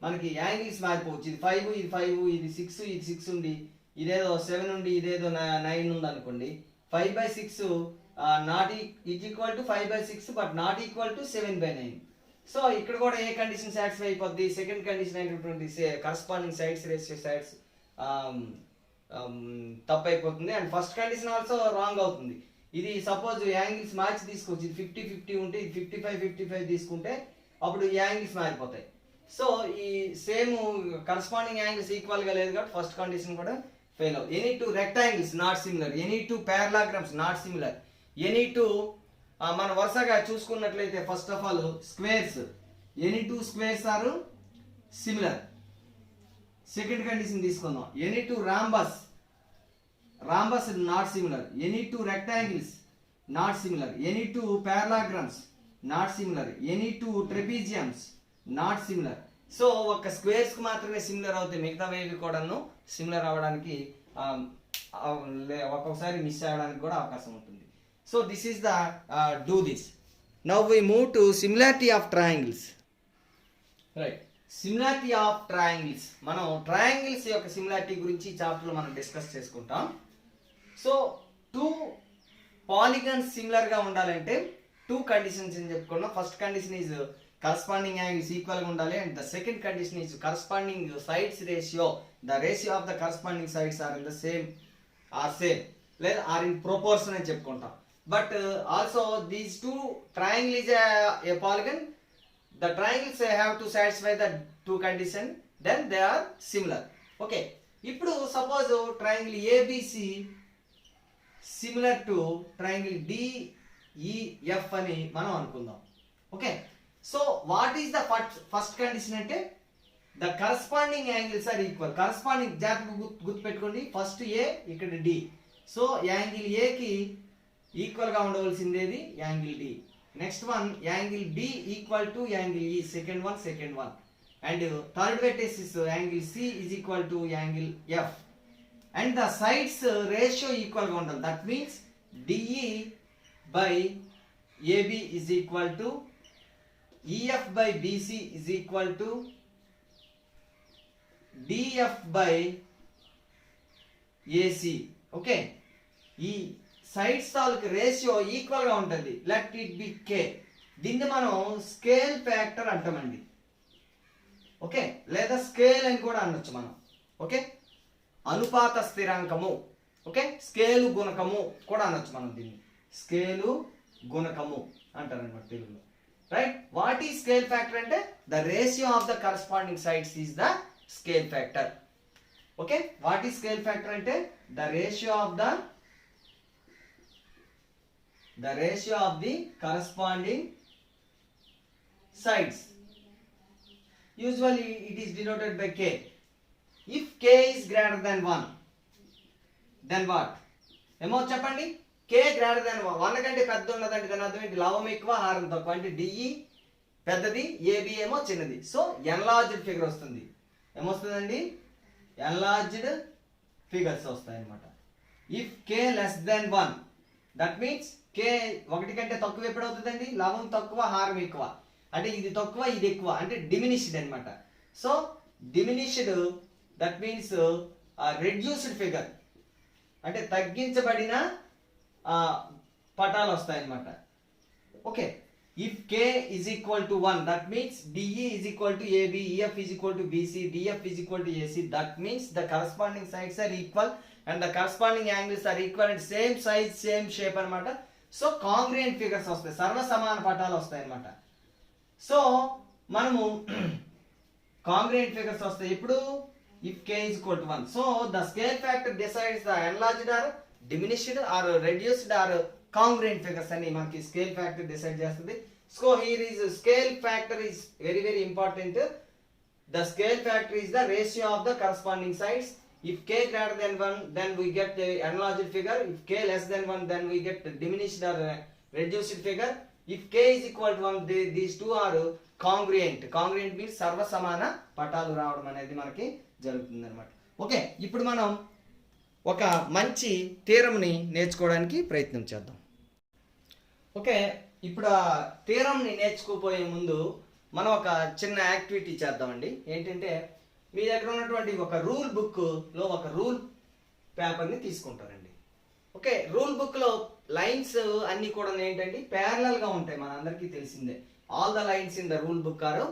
మనకి యాంగిల్స్ మారిపోవచ్చు. ఇది 5 ఇది 5, ఇది 6 ఇది 6 ఉండి, ఇదేదో 7 ఉండి, ఇదేదో 9 ఉంది అనుకోండి. 5/6 not equal to 5/6 but not equal to 7/9. So ఇక్కడ కూడా ఏ కండిషన్ సాటిస్ఫై అయిపోద్ది, సెకండ్ కండిషన్ అయినటువంటి కరస్పాండింగ్ సైడ్స్ రేషియో సైడ్స్ తప్పు అయిపోతుంది. And first condition also wrong అవుతుంది. ఇది సపోజ్ యాంగిల్స్ మార్చి తీసుకోవచ్చు. ఇది 50-50 ఉంటే ఇది 55-55 తీసుకుంటే అప్పుడు ఈ యాంగిల్స్ మారిపోతాయి. సో ఈ సేమ్ కరస్పాండింగ్ యాంగిల్స్ ఈక్వల్ గా లేదు కాబట్టి ఫస్ట్ కండిషన్ కూడా ఫెయిల్ అవుతుంది. Any two rectangles not similar, any two parallelograms not similar, any two మన వరుసగా చూసుకున్నట్లయితే first of all squares, any two squares are similar. Second condition తీసుకుందాం. Any two rhombus not similar, any two rectangles not similar, any two parallelograms not similar, any two trapeziums not similar. So ఒక స్క్వేర్స్ కి మాత్రమే సిమిలర్ అవుతాయి, మిగతావేవి కూడాను సిమిలర్ అవ్వడానికి ఒక్కొక్కసారి మిస్ అవ్వడానికి కూడా అవకాశం ఉంటుంది. So this is the do this. Now we move to similarity of triangles. Right, similarity of triangles. మనం ట్రయాంగిల్స్ యొక్క సిమిలారిటీ గురించి ఈ చాప్టర్ లో మనం డిస్కస్ చేసుకుంటాం. సో 2 పాలిగన్స్ సిమిలర్ గా ఉండాలంటే 2 కండిషన్స్ అని చెప్పుకున్నాం. First condition is corresponding angles equal గా ఉండాలి. And the second condition is corresponding sides ratio, the ratio of the corresponding sides are in the same లేదా ఆర్ ఇన్ ప్రొపోర్షన్ అని చెప్పుకుంటాం. But also these two triangle is a polygon, the triangles have to satisfy the 2 condition, then they are similar. Okay, ఇప్పుడు suppose triangle ABC similar to triangle DEF అని మనం అనుకుందాం. Okay, so what is the first condition అంటే the corresponding angles are equal. Corresponding జాగ్రత్తగా గుర్తుపెట్టుకోండి, ఫస్ట్ ఏ ఇక్కడ డి. సో యాంగిల్ ఏకి ఈక్వల్ గా ఉండవలసిందేది angle D. Next one angle B equal to angle E, second one. And third vertices angle C is equal to angle F. And the sides ratio equal గా ఉండాలి. That means DE by AB is equal to EF by BC is equal to DF by AC. Okay, ఈ సైడ్స్ తాలూకు రేషియో ఈక్వల్ గా ఉంటుంది. లెట్ ఇట్ బి కే. దీన్ని మనం స్కేల్ ఫ్యాక్టర్ అంటామండి. ఓకే, లేదా స్కేల్ అని కూడా అనొచ్చు మనం. ఓకే, అనుపాత స్థిరాంకము. ఓకే, స్కేలు గుణకము కూడా అనొచ్చు మనం దీన్ని. స్కేలు గుణకము అంటారన్నమాట తెలుగులో. రైట్, వాట్ ఈ స్కేల్ ఫ్యాక్టర్ అంటే the ratio of the corresponding sides is the scale factor. Okay, what ఈ స్కేల్ ఫ్యాక్టర్ అంటే the ratio of the corresponding sides. Usually it is denoted by k. If k is greater than 1, then what? ఏమో చెప్పండి. k greater than 1 కంటే పెద్ద ఉన్నదంటే దాని అర్థం ఏంటి? లవం ఎక్కువ హారం తక్కువ అంటే డిఈ పెద్దది, ఏబి ఏమో చిన్నది. సో ఎన్లార్జ్డ్ ఫిగర్ వస్తుంది. ఏమొస్తుందండి? ఎన్లార్జ్డ్ ఫిగర్స్ వస్తాయి అన్నమాట. If k less than 1, that means k 1 కంటే తక్కువ ఎప్పుడు అవుతుందండి? లవం తక్కువ హారం ఎక్కువ అంటే ఇది తక్కువ ఇది ఎక్కువ అంటే డిమినిష్డ్ అన్నమాట. So diminished that means reduced figure అంటే తగ్గించబడిన పటాలు వస్తాయి అన్నమాట. Okay, if k is equal to 1, that means DE is equal to AB, EF is equal to BC, DF is equal to AC. That means the corresponding sides are equal and the corresponding angles are equal and same size same shape అన్నమాట. సో కాంగ్రుయెంట్ ఫిగర్స్ వస్తాయి, సర్వ సమాన పటాలు వస్తాయి అన్నమాట. సో మనము కాంగ్రుయెంట్ ఫిగర్స్ వస్తాయి ఇప్పుడు if k is equal to 1. So the scale factor decides the enlarged or diminished or reduced or congruent figures అని మనకి స్కేల్ ఫ్యాక్టర్ డిసైడ్ చేస్తుంది. So here is scale factor is very very important. The scale factor is the ratio of the corresponding sides. If k greater than 1, then we get the enlarged figure. If k less than 1, then we get the diminished or reduced figure. If k is equal to 1, these two are congruent. Congruent means సర్వ సమాన పటాలు రావడం అనేది మనకి జరుగుతుంది అనమాట. ఓకే, ఇప్పుడు మనం ఒక మంచి థీరంని నేర్చుకోవడానికి ప్రయత్నం చేద్దాం. ఓకే, ఇప్పుడు ఆ థీరంని నేర్చుకోపోయే ముందు మనం ఒక చిన్న యాక్టివిటీ చేద్దామండి. ఏంటంటే మీ దగ్గర ఉన్నటువంటి ఒక రూల్ బుక్లో ఒక రూల్ పేపర్ని తీసుకుంటారండి. ఓకే, రూల్ బుక్లో లైన్స్ అన్ని కూడా ఏంటండి ప్యారలల్గా ఉంటాయి, మన అందరికీ తెలిసిందే. All the lines in the rule book or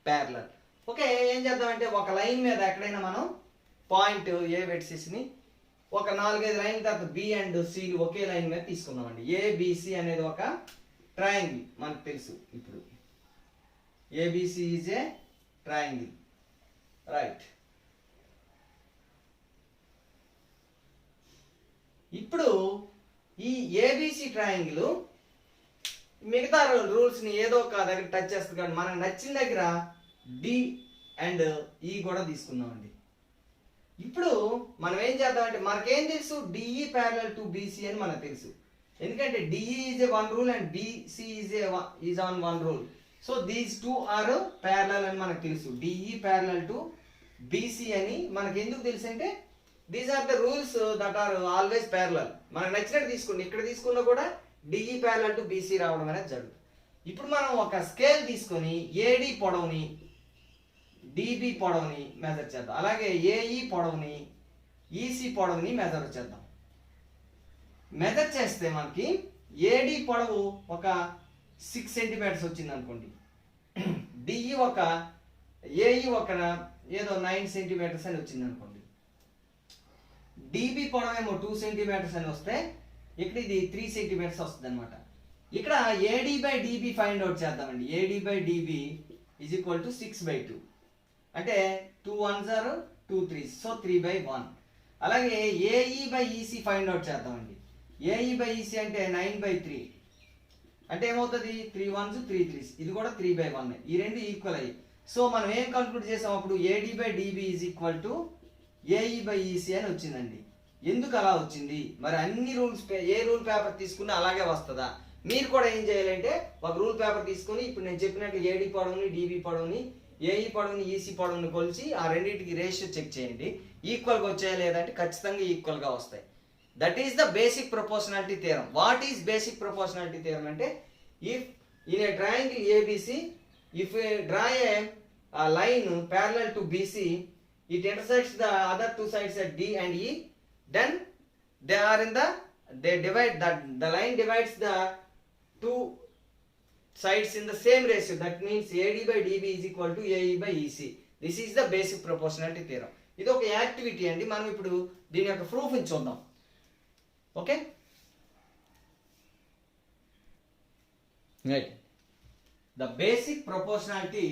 parallel. Okay, ఏం చేద్దామంటే ఒక లైన్ మీద ఎక్కడైనా మనం పాయింట్ ఏ వెట్సిస్ని ఒక 4-5 లైన్ తర్వాత బి అండ్ సిలు ఒకే లైన్ మీద తీసుకుందామండి. ఏబిసి అనేది ఒక ట్రయాంగిల్ మనకు తెలుసు. ఇప్పుడు ABC is a triangle, right. ఇప్పుడు ఈ ఏబిసి ట్రయాంగిల్ మిగతా రూల్స్ ని ఏదో ఒక దగ్గర టచ్ చేస్తుంది కానీ మనకు నచ్చిన దగ్గర డి అండ్ ఈ కూడా తీసుకుందామండి. ఇప్పుడు మనం ఏం చేద్దామంటే మనకేం తెలుసు, డిఈ ప్యారలల్ టు బీసీ అని మనకు తెలుసు. ఎందుకంటే DE is a 1 rule and BC is on 1 rule. So these two are parallel అని మనకు తెలుసు. డిఈ ప్యారలల్ టు బీసీ అని మనకు ఎందుకు తెలుసు అంటే these are the rules that are always parallel. మనకు నచ్చినట్టు తీసుకోండి, ఇక్కడ తీసుకున్నా కూడా డిఈ ప్యారలల్ టు బీసీ రావడం అనేది జరుగుతుంది. ఇప్పుడు మనం ఒక స్కేల్ తీసుకొని ఏడి పొడవుని డిబి పొడవుని మెజర్ చేద్దాం, అలాగే ఏఈ పొడవుని ఈసీ పొడవుని మెజర్ చేద్దాం. మెజర్ చేస్తే మనకి ఏడి పొడవు ఒక 6 సెంటీమీటర్స్ వచ్చింది అనుకోండి, డిఈ ఒక ఏఈ ఒక ఏదో 9 సెంటీమీటర్స్ అని వచ్చింది అనుకోండి, డిబి పొడవేమో 2 సెంటీమీటర్స్ అని వస్తే ఇక్కడ ఇది 3 సెంటీమీటర్స్ వస్తుంది అనమాట. ఇక్కడ AD by DB find out చేద్దామండి. AD by DB is equal to 6/2 అంటే 2 1s are 2 3s, సో 3/1. అలాగే AE by EC find out చేద్దామండి. ఏఈ బై ఈసీ అంటే 9/3 అంటే ఏమవుతుంది 3 1s 3 3s ఇది కూడా 3/1 ఈ రెండు ఈక్వల్ అయ్యి సో మనం ఏం కన్క్లూడ్ చేసాం అప్పుడు AD by DB is equal to AE by EC అని వచ్చిందండి. ఎందుకు అలా వచ్చింది మరి అన్ని రూల్స్ ఏ రూల్ పేపర్ తీసుకున్నా అలాగే వస్తుందా? మీరు కూడా ఏం చేయాలంటే ఒక రూల్ పేపర్ తీసుకొని ఇప్పుడు నేను చెప్పినట్లు ఏడి పొడవుని డిబి పొడవుని ఏఈ పొడవుని ఈసీ పొడవుని కొలిచి ఆ రెండింటికి రేషియో చెక్ చేయండి. ఈక్వల్గా వచ్చాయా లేదంటే ఖచ్చితంగా ఈక్వల్గా వస్తాయి. That is the basic proportionality theorem. What is basic proportionality theorem అంటే if in a triangle ABC if draw a line parallel to BC, it intersects the other two sides at D and E, then they divide that the line divides the two sides in the same ratio. That means AD by DB is equal to AE by EC. This is the basic proportionality theorem. ఇది ఒక యాక్టివిటీ అండి. మనం ఇప్పుడు దీని యొక్క ప్రూఫ్ ని చూద్దాం. Okay right. The basic proportionality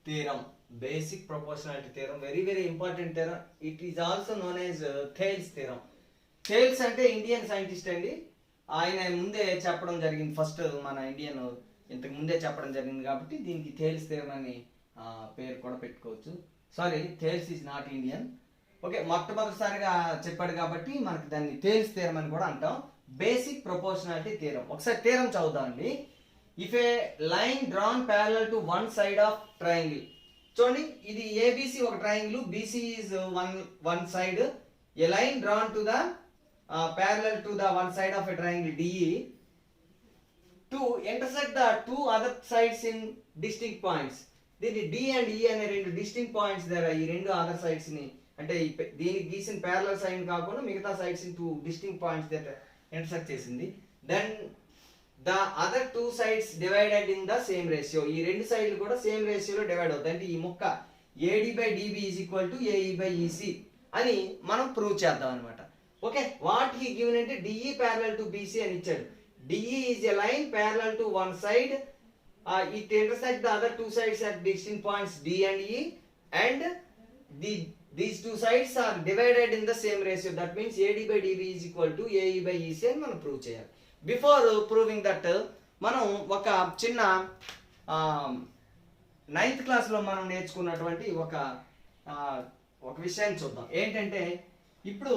theorem, basic proportionality theorem, very very important theorem. It is also known as Thales theorem. Thales అంటే ఇండియన్ సైంటిస్ట్ అండి. ఆయన ముందే చెప్పడం జరిగింది, ఫస్ట్ మన ఇండియన్ ఇంతకు ముందే చెప్పడం జరిగింది కాబట్టి దీనికి థేల్స్ థియరం అని పేరు కూడా పెట్టుకోవచ్చు. Sorry, Thales is not Indian. Okay, మొట్టమొదటిసారిగా చెప్పాడు కాబట్టి మనకి దాన్ని థేల్స్ థియరం అని కూడా అంటాం. Basic proportionality theorem. ఒకసారి theorem చదువుదామండి. If a line drawn parallel to one side of triangle, చూడండి ఇది ABC ఒక triangle, BC is one side, a line drawn to the parallel to the one side of a triangle DE to intersect the two other sides in distinct points. దీన్ని D and E అనే రెండు distinct points దగ్గర ఈ రెండు అదర్ సైడ్స్ ని అంటే దీనికి గీసిన parallel side కాకుండా మిగతా సైడ్స్ ని two distinct points దగ్గర ఇంటర్సెక్ట్ చేసింది. Then the other two sides divided in the same ratio. ఈ రెండు సైడ్లు కూడా సేమ్ రేషియోలో డివైడ్ అవుతాయి. అంటే ఈ ముక్క AD by DB is equal to AE by EC అని మనం ప్రూవ్ చేద్దాం అనమాట. ఓకే, వాట్ హీ గివెన్ అంటే DE parallel to BC అని ఇచ్చాడు. DE is a line parallel to one side, it intersects the other two sides at distinct points D and E, and these two sides are divided in the same ratio. That means AD by DB is equal to AE by EC అని మనం ప్రూవ్ చేయాలి. బిఫోర్ ప్రూవింగ్ దట్ మనం ఒక చిన్న 9th క్లాస్లో మనం నేర్చుకున్నటువంటి ఒక విషయాన్ని చూద్దాం. ఏంటంటే ఇప్పుడు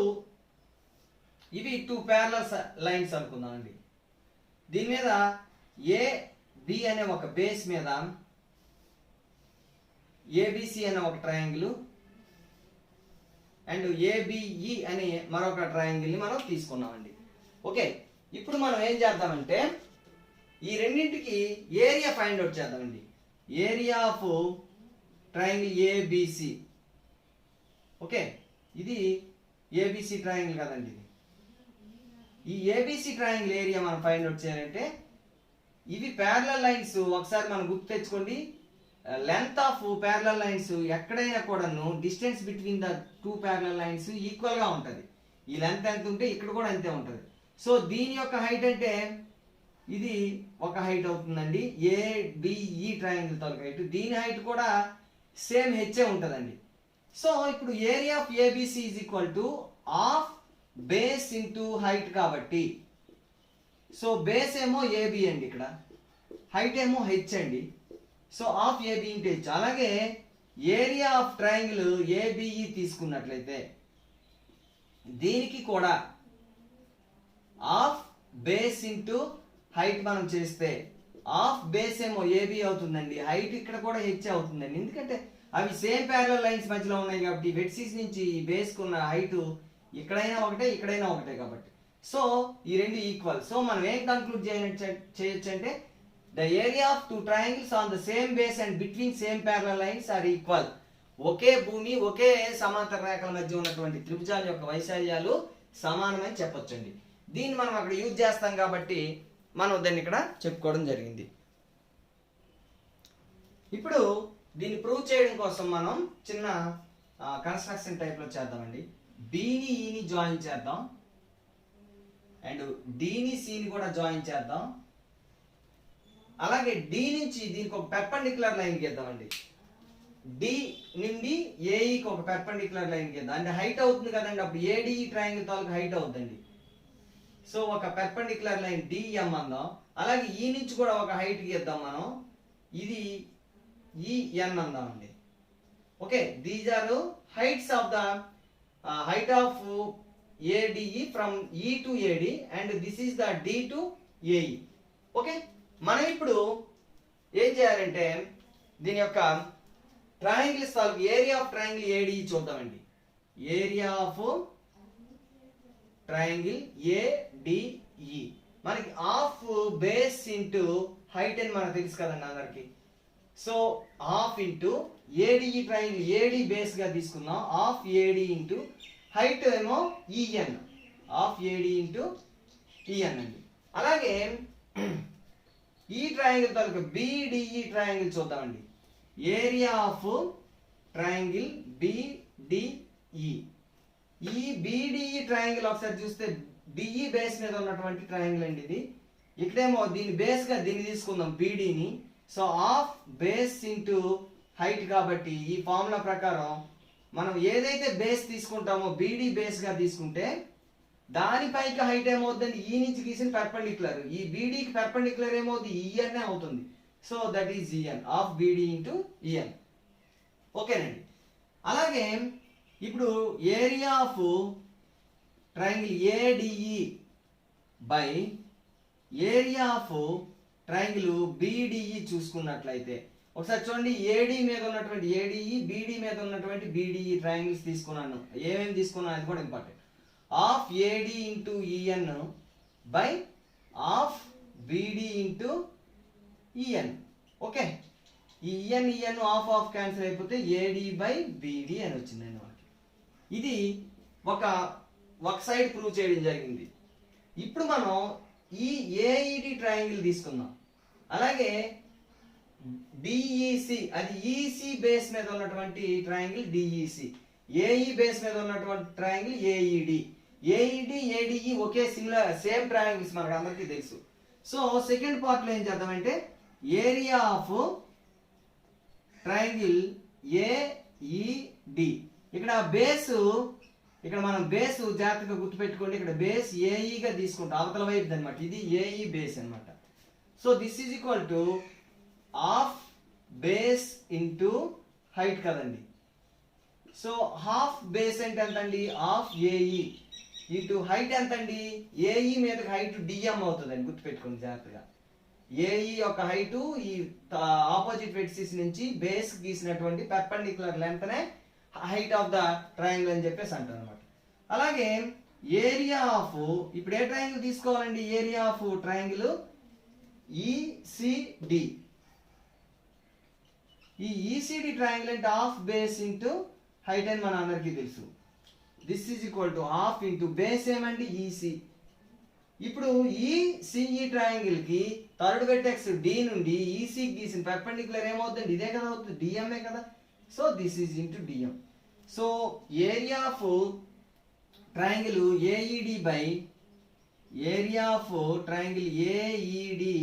ఇవి టూ ప్యారలల్ లైన్స్ అనుకుందాం అండి. దీని మీద AB అనే ఒక బేస్ మీద ABC అనే ఒక ట్రయాంగిల్ అండ్ ABE అనే మరొక ట్రయాంగిల్ని మనం తీసుకున్నామండి. ఓకే, ఇప్పుడు మనం ఏం చేద్దామంటే ఈ రెండింటికి ఏరియా ఫైండ్ అవుట్ చేద్దామండి. Area of triangle ABC. Okay, ఇది ABC ట్రయాంగిల్ కదండి. ఇది ఈ ABC ట్రయాంగిల్ ఏరియా మనం ఫైండ్ అవుట్ చేయాలంటే ఇవి ప్యారలల్ లైన్స్. ఒకసారి మనం గుర్తు తెచ్చుకోండి, లెంత్ ఆఫ్ ప్యారలల్ లైన్స్ ఎక్కడైనా కూడాను distance between the two parallel lines equal గా ఉంటుంది. ఈ లెంత్ ఎంత ఉంటే ఇక్కడ కూడా అంతే ఉంటుంది. సో దీని యొక్క హైట్ అంటే ఇది ఒక హైట్ అవుతుందండి, ABE ట్రయాంగిల్ తాలూకు హైట్. దీని హైట్ కూడా సేమ్ హెచ్ఏ ఉంటుందండి. సో ఇప్పుడు area of ABC is equal to half base into height కాబట్టి, సో బేస్ ఏమో AB అండి, ఇక్కడ హైట్ ఏమో హెచ్ అండి. So half AB into H. అలాగే ఏరియా ఆఫ్ ట్రయాంగిల్ ABE తీసుకున్నట్లయితే దీనికి కూడా హాఫ్ బేస్ ఇంటూ హైట్ మనం చేస్తే హాఫ్ బేస్ ఏమో AB అవుతుందండి, హైట్ ఇక్కడ కూడా హెచ్ అవుతుందండి. ఎందుకంటే అవి సేమ్ ప్యారలల్ లైన్స్ మధ్యలో ఉన్నాయి కాబట్టి వెర్టిసిస్ నుంచి బేస్ కున్న హైట్ ఇక్కడైనా ఒకటే ఇక్కడైనా ఒకటే కాబట్టి సో ఈ రెండు ఈక్వల్. సో మనం ఏం కన్క్లూడ్ చేయొచ్చు అంటే the area of two triangles on the same base and between same parallel lines are equal. ఒకే భూమి ఒకే సమాంతర రేఖల మధ్య ఉన్నటువంటి త్రిభుజాల యొక్క వైశాల్యాలు సమానమని చెప్పొచ్చండి. దీన్ని మనం అక్కడ యూజ్ చేస్తాం కాబట్టి మనం దాన్ని ఇక్కడ చెప్పుకోవడం జరిగింది. ఇప్పుడు దీన్ని ప్రూవ్ చేయడం కోసం మనం చిన్న కన్స్ట్రక్షన్ టైప్లో చేద్దామండి. బిని ఈని జాయిన్ చేద్దాం అండ్ డిని సిని కూడా జాయిన్ చేద్దాం. అలాగే డి నుంచి దీనికి ఒక పెర్పెండిక్యులర్ లైన్ గీద్దామండి. డి నుండి ఏఈకి ఒక పెర్పెండిక్యులర్ లైన్ గీద్దాం. అంటే హైట్ అవుతుంది కదండి, అప్పుడు ఏడిఈ ట్రయాంగిల్ తాలూకు హైట్ అవుతుందండి. సో ఒక పెర్పెండిక్యులర్ లైన్ డిఎం అందాం. అలాగే ఈ నుంచి కూడా ఒక హైట్ గీద్దాం మనం. ఇది ఈఎన్ అందాం అండి. Okay, these are heights of the height of ADE from E to AD and this is the D to AE. Okay, మనం ఇప్పుడు ఏం చేయాలంటే దీని యొక్క triangle solve area of triangle ADE చూద్దామండి. ఏరియా ఆఫ్ ట్రయాంగిల్ ADE మనకి హాఫ్ బేస్ ఇంటూ హైట్ అని మనకు తెలుసు కదండి అందరికి. So half into ADE triangle AD base గా తీసుకుందాం. హాఫ్ ఏడి ఇంటూ హైట్ ఏమో EN, half AD into EN అండి. అలాగే ఈ ట్రయాంగిల్ తాలూకు బిడిఈ ట్రయాంగిల్ చూద్దామండి. Area of triangle BDE. ఈ బిడిఈ ట్రయాంగిల్ ఒకసారి చూస్తే డిఈ బేస్ మీద ఉన్నటువంటి ట్రయాంగిల్ అండి ఇది. ఇక్కడేమో దీని బేస్ గా దీన్ని తీసుకుందాం బిడిని. So half base into height కాబట్టి ఈ ఫార్ములా ప్రకారం మనం ఏదైతే బేస్ తీసుకుంటామో బీడీ బేస్ గా తీసుకుంటే దానిపైకి హైట్ ఏమవుతుందండి ఈ నుంచి గీసిన పెర్పెండిక్యులర్. ఈ బీడీకి పెర్పెండిక్యులర్ ఏమవుతుంది ఈఎన్ అవుతుంది. So that is EN, half BD into EN. ఓకేనండి. అలాగే ఇప్పుడు area of triangle ADE by area of triangle BDE చూసుకున్నట్లయితే ఒకసారి చూడండి. ఏడి మీద ఉన్నటువంటి ఏడిఈ, బిడి మీద ఉన్నటువంటి బిడిఈ ట్రయాంగిల్స్ తీసుకున్నాను. ఏమేమి తీసుకున్నాను అది కూడా important. Half AD into EN by half BD into EN. Okay, ఈ EN EN half half cancel అయిపోతే ఏడి బై బిడి అని వచ్చిందండి మనకి. ఇది ఒక సైడ్ ప్రూవ్ చేయడం జరిగింది. ఇప్పుడు మనం ఈ ఏఈడి ట్రయాంగిల్ తీసుకుందాం. అలాగే డిఈసి, అది ఈసి బేస్ మీద ఉన్నటువంటి ట్రయాంగిల్ డిఈసి, ఏఈ బేస్ మీద ఉన్నటువంటి ట్రయాంగిల్ ఏఈడి. ఏఈడి ఏడిఈ ఒకే సిమిలర్ సేమ్ ట్రయాంగిల్స్ మనకు అందరికీ తెలుసు. సో సెకండ్ పార్ట్ లో ఏం చేద్దామంటే ఏరియా ఆఫ్ ట్రయాంగిల్ ఏఈడి. ఇక్కడ బేస్, ఇక్కడ మనం బేస్ జాగ్రత్తగా గుర్తుపెట్టుకోండి. ఇక్కడ బేస్ ఏఈగా తీసుకుంటాం, అవతల వైపు అనమాట. ఇది ఏఈ బేస్ అనమాట. So this is equal to half base into height కదండి. సో హాఫ్ బేస్ అంటే ఎంతండి హాఫ్ ఏఈ ఇంటూ హైట్ ఎంతండి ఏఈ మీద హైట్ డిఎం అవుతుందండి, గుర్తుపెట్టుకోండి జాగ్రత్తగా. ఏఈ యొక్క హైట్ ఈ ఆపోజిట్ వెర్టిసిస్ నుంచి బేస్ గీసినటువంటి పెర్పెండిక్యులర్ లెంత్ నే హైట్ ఆఫ్ ద ట్రయాంగిల్ అని చెప్పేసి అంటారు అనమాట. అలాగే ఏరియా ఆఫ్, ఇప్పుడు ఏ ట్రయాంగిల్ తీసుకోవాలండి? Area of triangle ECD. ఈ ఈసిడి ట్రయాంగిల్ అంటే హాఫ్ బేస్ ఇంటూ హైట్ అని మన అందరికీ తెలుసు. This is equal to half into base ఏమండి ఈసి. ఇప్పుడు ఈ సిఈ ట్రయాంగిల్ కి థర్డ్ వెర్టెక్స్ డి నుండి ఈసి గీసిన పెర్పెండిక్యులర్ ఏమవుతుంది? ఇదే కదా అవుతుంది, డిఎంఏ కదా. So this is into DM. So area of triangle AED by area of triangle AED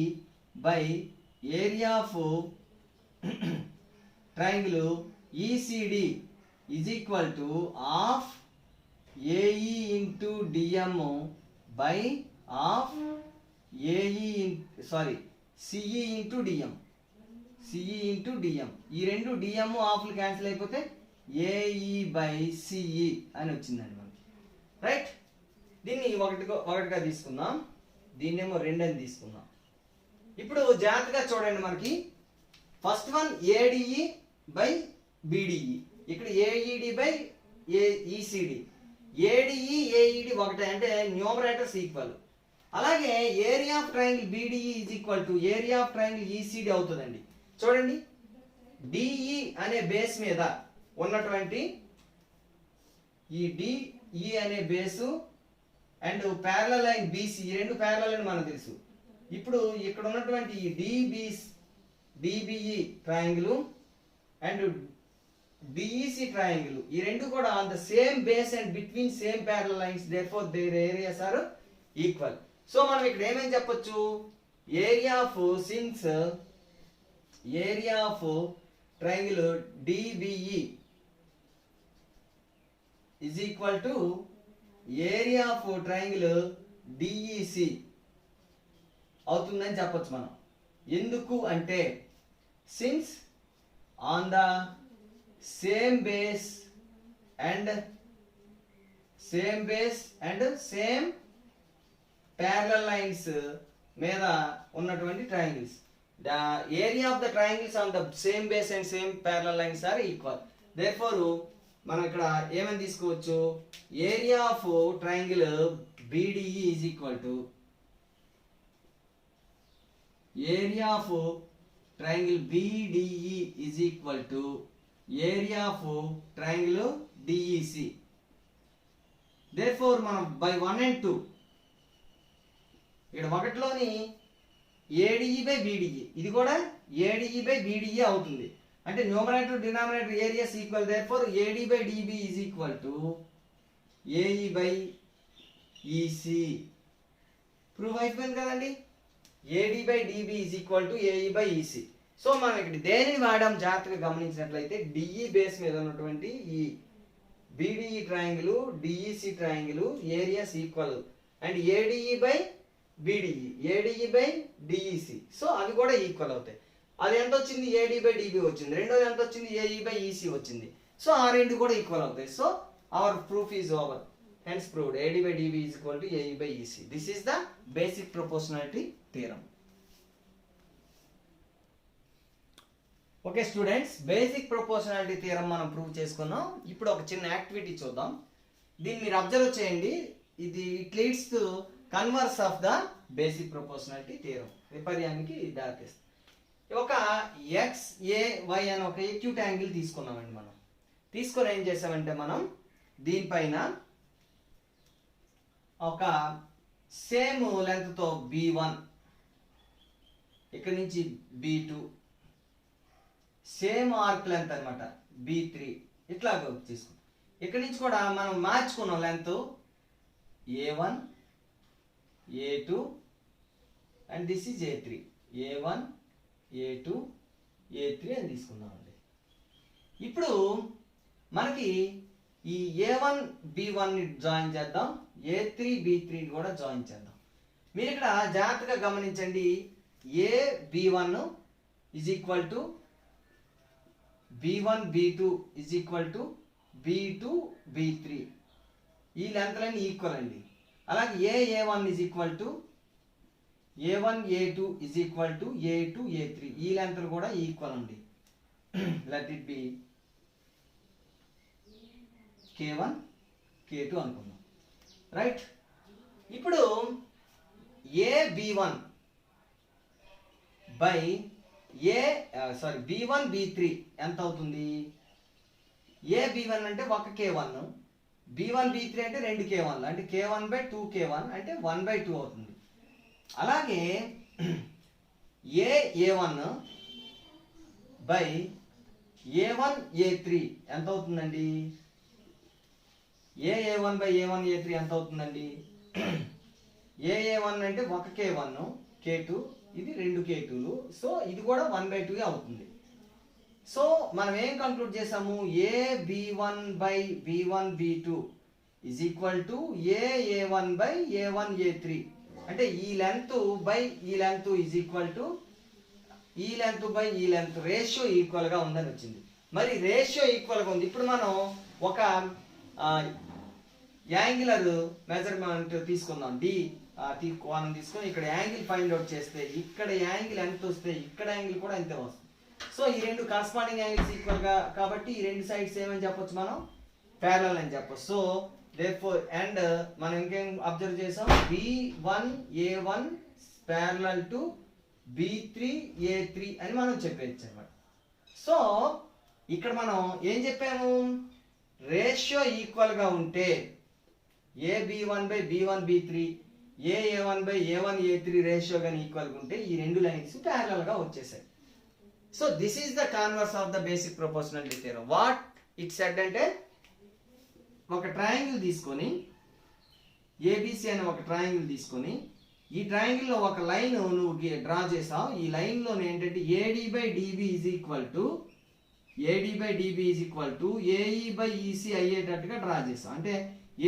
by area of triangle ECD is equal to half AE into DM by half CE into DM. CE into DM. ఈ రెండు డిఎం హాఫ్లు క్యాన్సిల్ అయిపోతే ఏఈ బై సిఈ అని వచ్చిందండి మనకి. రైట్, దీన్ని ఒకటిగా తీసుకుందాం, దీన్నేమో రెండు అని తీసుకుందాం. ఇప్పుడు జాగ్రత్తగా చూడండి. మనకి first one ADE by BDE, ఇక్కడ AED by ECD. ADE AED ఒకటే, అంటే న్యూమరేటర్స్ ఈక్వల్. అలాగే area of triangle BDE is equal to area of triangle ECD అవుతుందండి. చూడండి, డిఈ అనే బేస్ మీద ఉన్నటువంటి ఈ డిఈ అనే base and parallel line BC, ఈ రెండు ప్యారలల్ అని మనకు తెలుసు. ఇప్పుడు ఇక్కడ ఉన్నటువంటి ఈ DBE triangle and DEC triangle, ఈ రెండు కూడా on the same base and between same parallel lines, therefore their areas are equal. So మనం ఇక్కడ ఏమేం చెప్పొచ్చు? Area of since area of triangle DBE is equal to area of triangle DEC అవుతుందని చెప్పొచ్చు మనం. ఎందుకు అంటే since on the same base and same parallel lines మీద ఉన్నటువంటి triangles. The area of the triangles on the same base and same parallel lines are equal. Therefore మనం ఇక్కడ ఏమని తీసుకోవచ్చు, area of triangle BDE is equal to area of triangle BDE is equal to area of triangle DEC. Therefore మనం by 1 and 2 ఇక్కడ ఒకటిలోని ADE by BDE, ఇది కూడా ADE by BDE అవుతుంది. అంటే numerator denominator areas equal. Therefore AD by DB is equal to AE by EC. Prove అయిపోయింది కదండి. AD by DB is equal to AE by EC. So మనం ఇక్కడ దేనిని వాడాం జాగ్రత్తగా గమనించినట్లయితే DE బేస్ మీద ఉన్నటువంటి ఈ BDE triangle DEC triangle areas equal and ADE by BDE ADE by DEC. So అవి కూడా ఈక్వల్ అవుతాయి. అది ఎంత వచ్చింది, AD by DB వచ్చింది. రెండోది ఎంత వచ్చింది, AE by EC వచ్చింది. సో ఆ రెండు కూడా ఈక్వల్ అవుతాయి. So our proof is over. Hence proved AD by DB is equal to AE by EC. This is the basic proportionality theorem. Okay students, basic proportionality theorem మనం ప్రూవ్ చేసుకున్నాం. ఇప్పుడు ఒక చిన్న యాక్టివిటీ చూద్దాం. దీన్ని మీరు అబ్జర్వ్ చేయండి. ఇది it leads to converse of the basic proportionality theorem. విపర్యానికి దారితీస్తుంది. ఒక XAY అని ఒక ఎక్యూట్ యాంగిల్ తీసుకున్నామండి. మనం తీసుకొని ఏం చేసామంటే మనం దీనిపైన ఒక సేమ్ లెంత్ తో B1 ఇక్కడ నుంచి B2 సేమ్ ఆర్క్ లెంత్ అన్నమాట B3 ఇట్లా తీసుకున్నాం. ఇక్కడ నుంచి కూడా మనం మార్చుకున్నాం length A1 A2 and this is A3. A1 A2 A3 అని తీసుకున్నామండి. ఇప్పుడు మనకి ఈ A1 B1 ని జాయిన్ చేద్దాం, A3 B3 ని కూడా జాయిన్ చేద్దాం. మీరు ఇక్కడ జాగ్రత్తగా గమనించండి. A B1 is equal to B1 B2 is equal to B2 B3. ఈ లెంత్ లైన్ ఈక్వల్ అండి. అలాగే A1 is equal to A1 A2 is equal to A2 A3. ఈ లెంత్ కూడా ఈక్వల్ అండి. Let it be K1 K2 అనుకుందాం. రైట్. ఇప్పుడు AB1 బై B1 B3 ఎంత అవుతుంది? AB1 అంటే ఒక K1, B1 B3 అంటే 2 K1, అంటే K1 by 2 K1 అంటే 1 by 2 అవుతుంది. అలాగే A1 బై A1 A3 ఎంత అవుతుందండి? A1 బై A1 A3 ఎంత అవుతుందండి? A1 అంటే ఒక K1 K2, ఇది 2 K2లు. సో ఇది కూడా 1 by 2 అవుతుంది. సో మనం ఏం కంక్లూడ్ చేసాము? AB1 by B1 B2 is equal to A1 by A1 A3. అంటే ఈ లెంత్ బై ఈ లెంత్ ఈజ్ ఈక్వల్ టు ఈ లెంత్ బై ఈ లెంత్ రేషియో ఈక్వల్ గా ఉందని వచ్చింది. మరి రేషియో ఈక్వల్ గా ఉంది. ఇప్పుడు మనం ఒక యాంగిలర్ మెజర్మెంట్ తీసుకుందాం. కోణం తీసుకొని ఇక్కడ యాంగిల్ ఫైండ్ అవుట్ చేస్తే ఇక్కడ యాంగిల్ ఎంత వస్తే ఇక్కడ యాంగిల్ కూడా అంతే వస్తుంది. సో ఈ రెండు కరస్పాండింగ్ యాంగిల్స్ ఈక్వల్ గా కాబట్టి ఈ రెండు సైడ్స్ ఏమని చెప్పొచ్చు మనం? ప్యారలల్ అని చెప్పొచ్చు. సో therefore and మనం ఇంకేం అబ్జర్వ్ చేసాం? B1 A1 parallel to B3 A3 అని మనం చెప్పేయచ్చు అన్నమాట. సో ఇక్కడ మనం ఏం చెప్పాము? రేషియో ఈక్వల్ గా ఉంటే AB1 by B1 B3 A1 by A1 A3 ratio గాని ఈక్వల్ గా ఉంటే ఈ రెండు లైన్స్ ప్యారలల్ గా వచ్చేసాయి. So this is the converse of the basic proportionality theorem. What it said అంటే ఒక ట్రయాంగిల్ తీసుకొని ABC అనే ఒక ట్రయాంగిల్ తీసుకొని ఈ ట్రయాంగిల్ లో ఒక లైన్ నువ్వు డ్రా చేసావు. ఈ లైన్ లో ఏంటంటే AD by DB is equal to AD by DB is equal to AE by EC అయ్యేటట్టుగా డ్రా చేస్తాం. అంటే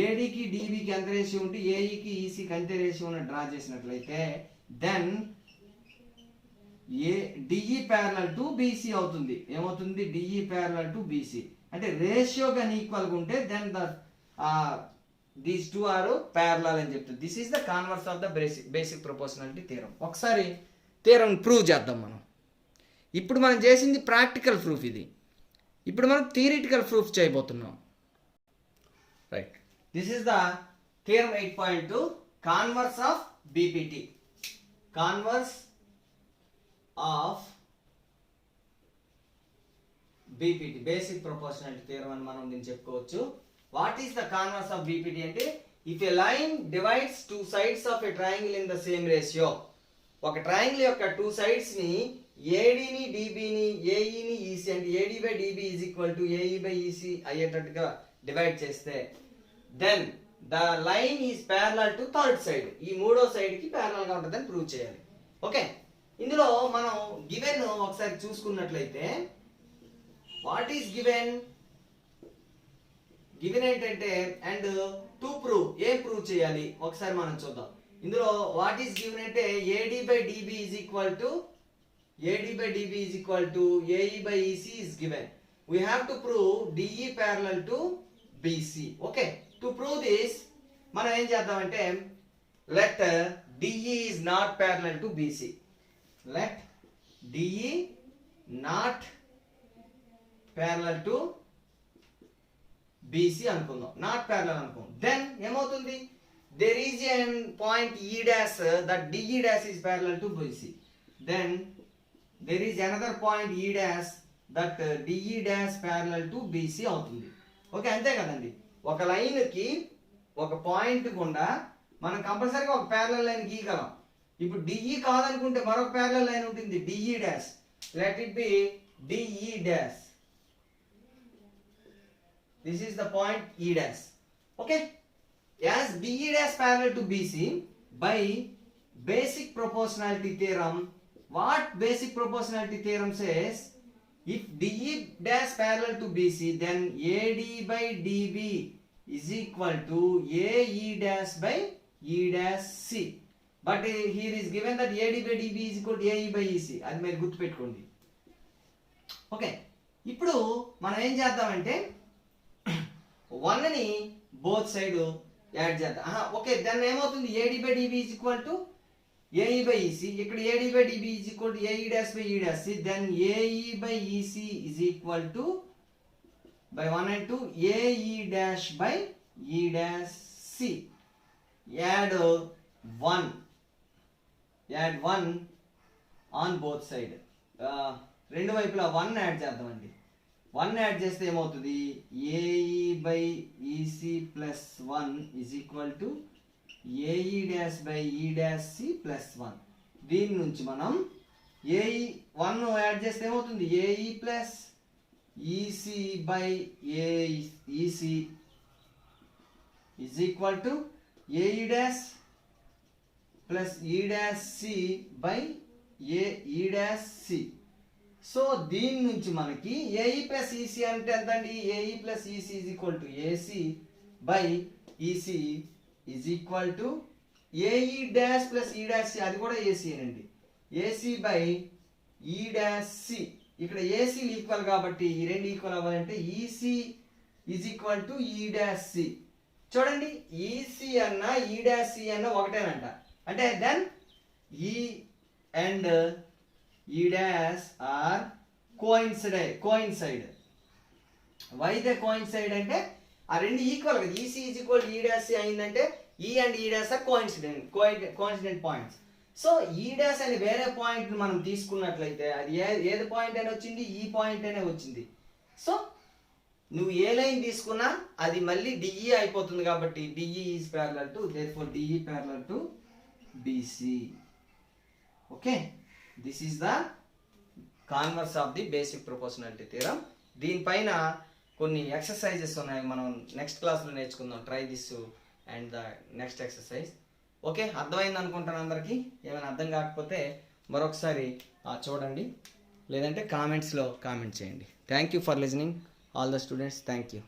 ఏడీకి డిబికి ఎంత రేషియో ఉంటే ఏఈకి ఈసీకి అంతే రేషియో ఉన్న డ్రా చేసినట్లయితే then DE parallel to BC అవుతుంది. ఏమవుతుంది? DE parallel to BC. అంటే రేషియో కానీ ఈక్వల్గా ఉంటే then the these two are parallel అని చెప్తుంది. This is the converse of the basic proportionality theorem. ఒకసారి థియరం ప్రూవ్ చేద్దాం మనం. ఇప్పుడు మనం చేసింది ప్రాక్టికల్ ప్రూఫ్, ఇది ఇప్పుడు మనం థియరిటికల్ ప్రూఫ్ చేయబోతున్నాం. Right, this is the theorem 8.2 converse of BPT. Converse of BPT basic proportionality theorem అని మనం దీన్ని చెప్పుకోవచ్చు. What is the converse of BPT అంటే if a line divides two sides of a triangle in the same ratio. ఒక ట్రయాంగిల్ యొక్క టూ సైడ్స్ ని ఏడీని డిబిని ఏఈని ఈసీ అంటే AD by DB is equal to AE by EC అయ్యేటట్టుగా డివైడ్ చేస్తే then the line is parallel to third side. ఈ మూడో సైడ్ కి ప్యారలల్ గా ఉంటుందని ప్రూవ్ చేయాలి. ఓకే, ఇందులో మనం గివెన్ ఒకసారి చూసుకున్నట్లయితే వాట్ ఈస్ గివెన్? గివెన్ ఏంటంటే అండ్ టు ప్రూవ్, ఏం ప్రూవ్ చేయాలి ఒకసారి మనం చూద్దాం. ఇందులో వాట్ ఈస్ గివెన్ అంటే AD by DB is equal to AE by EC is given. We have to prove DE parallel to BC. Okay, to prove this మనం ఏం చేద్దామంటే let DE is not parallel to BC. Let DE not parallel to BC అనుకుందాం, నాట్ ప్యారలల్ అనుకుందాం. దెన్ ఏమవుతుంది? there is a point E dash that DE dash is parallel to BC. Then there is another point E dash that DE dash parallel to BC అవుతుంది. ఓకే, అంతే కదండి. ఒక లైన్ కి ఒక పాయింట్ గుండా మనం కంపల్సరీగా ఒక ప్యారలల్ లైన్ గీయగలం. ఇప్పుడు DE కాదనుకుంటే మరొక ప్యారలల్ లైన్ ఉంటుంది DE dash. Let it be DE dash. This is the point E dash. Okay, as DE dash parallel to BC by basic proportionality theorem. What basic proportionality theorem says? If DE dash parallel to BC, then AD by DB is equal to AE dash by E dash C. But here is given that AD by DB is equal to AE by EC. అది మీరు గుర్తుపెట్టుకోండి. ఓకే, ఇప్పుడు మనం ఏం చేద్దామంటే 1 ని బోత్ సైడ్ యాడ్ చేద్దాం. ఓకే, దాన్ని ఏమవుతుంది? AD by DB is equal to AE by EC. ఇక్కడ AD by DB is equal to AE dash by E dash C. Then AE by EC is equal to by 1 and 2 AE dash by E dash C. Add 1 on both side. రెండు వైపులా 1 యాడ్ చేద్దామండి. 1 యాడ్ చేస్తే ఏమవుతుంది? AE by EC plus 1 is equal to AE dash by E dash C plus 1. దీని నుంచి మనం AE 1 యాడ్ చేస్తే ఏమవుతుంది? AE plus EC by EC is equal to AE dash plus E dash C by E dash C. So దీని నుంచి మనకి AE plus EC అంటే ఎంతండి? AE plus EC is equal to AC by EC is equal to AE dash plus E dash C, అది కూడా AC అండి. AC by E dash C. ఇక్కడ AC ఈక్వల్ కాబట్టి ఈ రెండు ఈక్వల్ అవ్వాలంటే EC is equal to E dash C. చూడండి, EC అన్న E dash C అన్న ఒకటేనంట. అంటే then E and E dash are coincide. Why they coincide అంటే ఆ రెండు ఈక్వల్ కదా. EC is equal to E dash C అయిందంటే E and E dash are coincident points. So E dash అని వేరే పాయింట్ మనం తీసుకున్నట్లయితే అది ఏది పాయింట్ అని వచ్చింది? ఈ పాయింట్ అనే వచ్చింది. సో నువ్వు ఏ లైన్ తీసుకున్నా అది మళ్ళీ DE అయిపోతుంది కాబట్టి DE is parallel to, therefore DE parallel to BC. Okay, this is the converse of the basic proportionality theorem. దీనిపైన కొన్ని ఎక్సర్సైజెస్ ఉన్నాయి, మనం నెక్స్ట్ క్లాస్లో నేర్చుకుందాం. Try this and the next exercise. Okay, అర్థమైంది అనుకుంటాను అందరికీ. ఏమైనా అర్థం కాకపోతే మరొకసారి చూడండి. లేదంటే కామెంట్స్లో కామెంట్ చేయండి. Thank you for listening all the students. Thank you.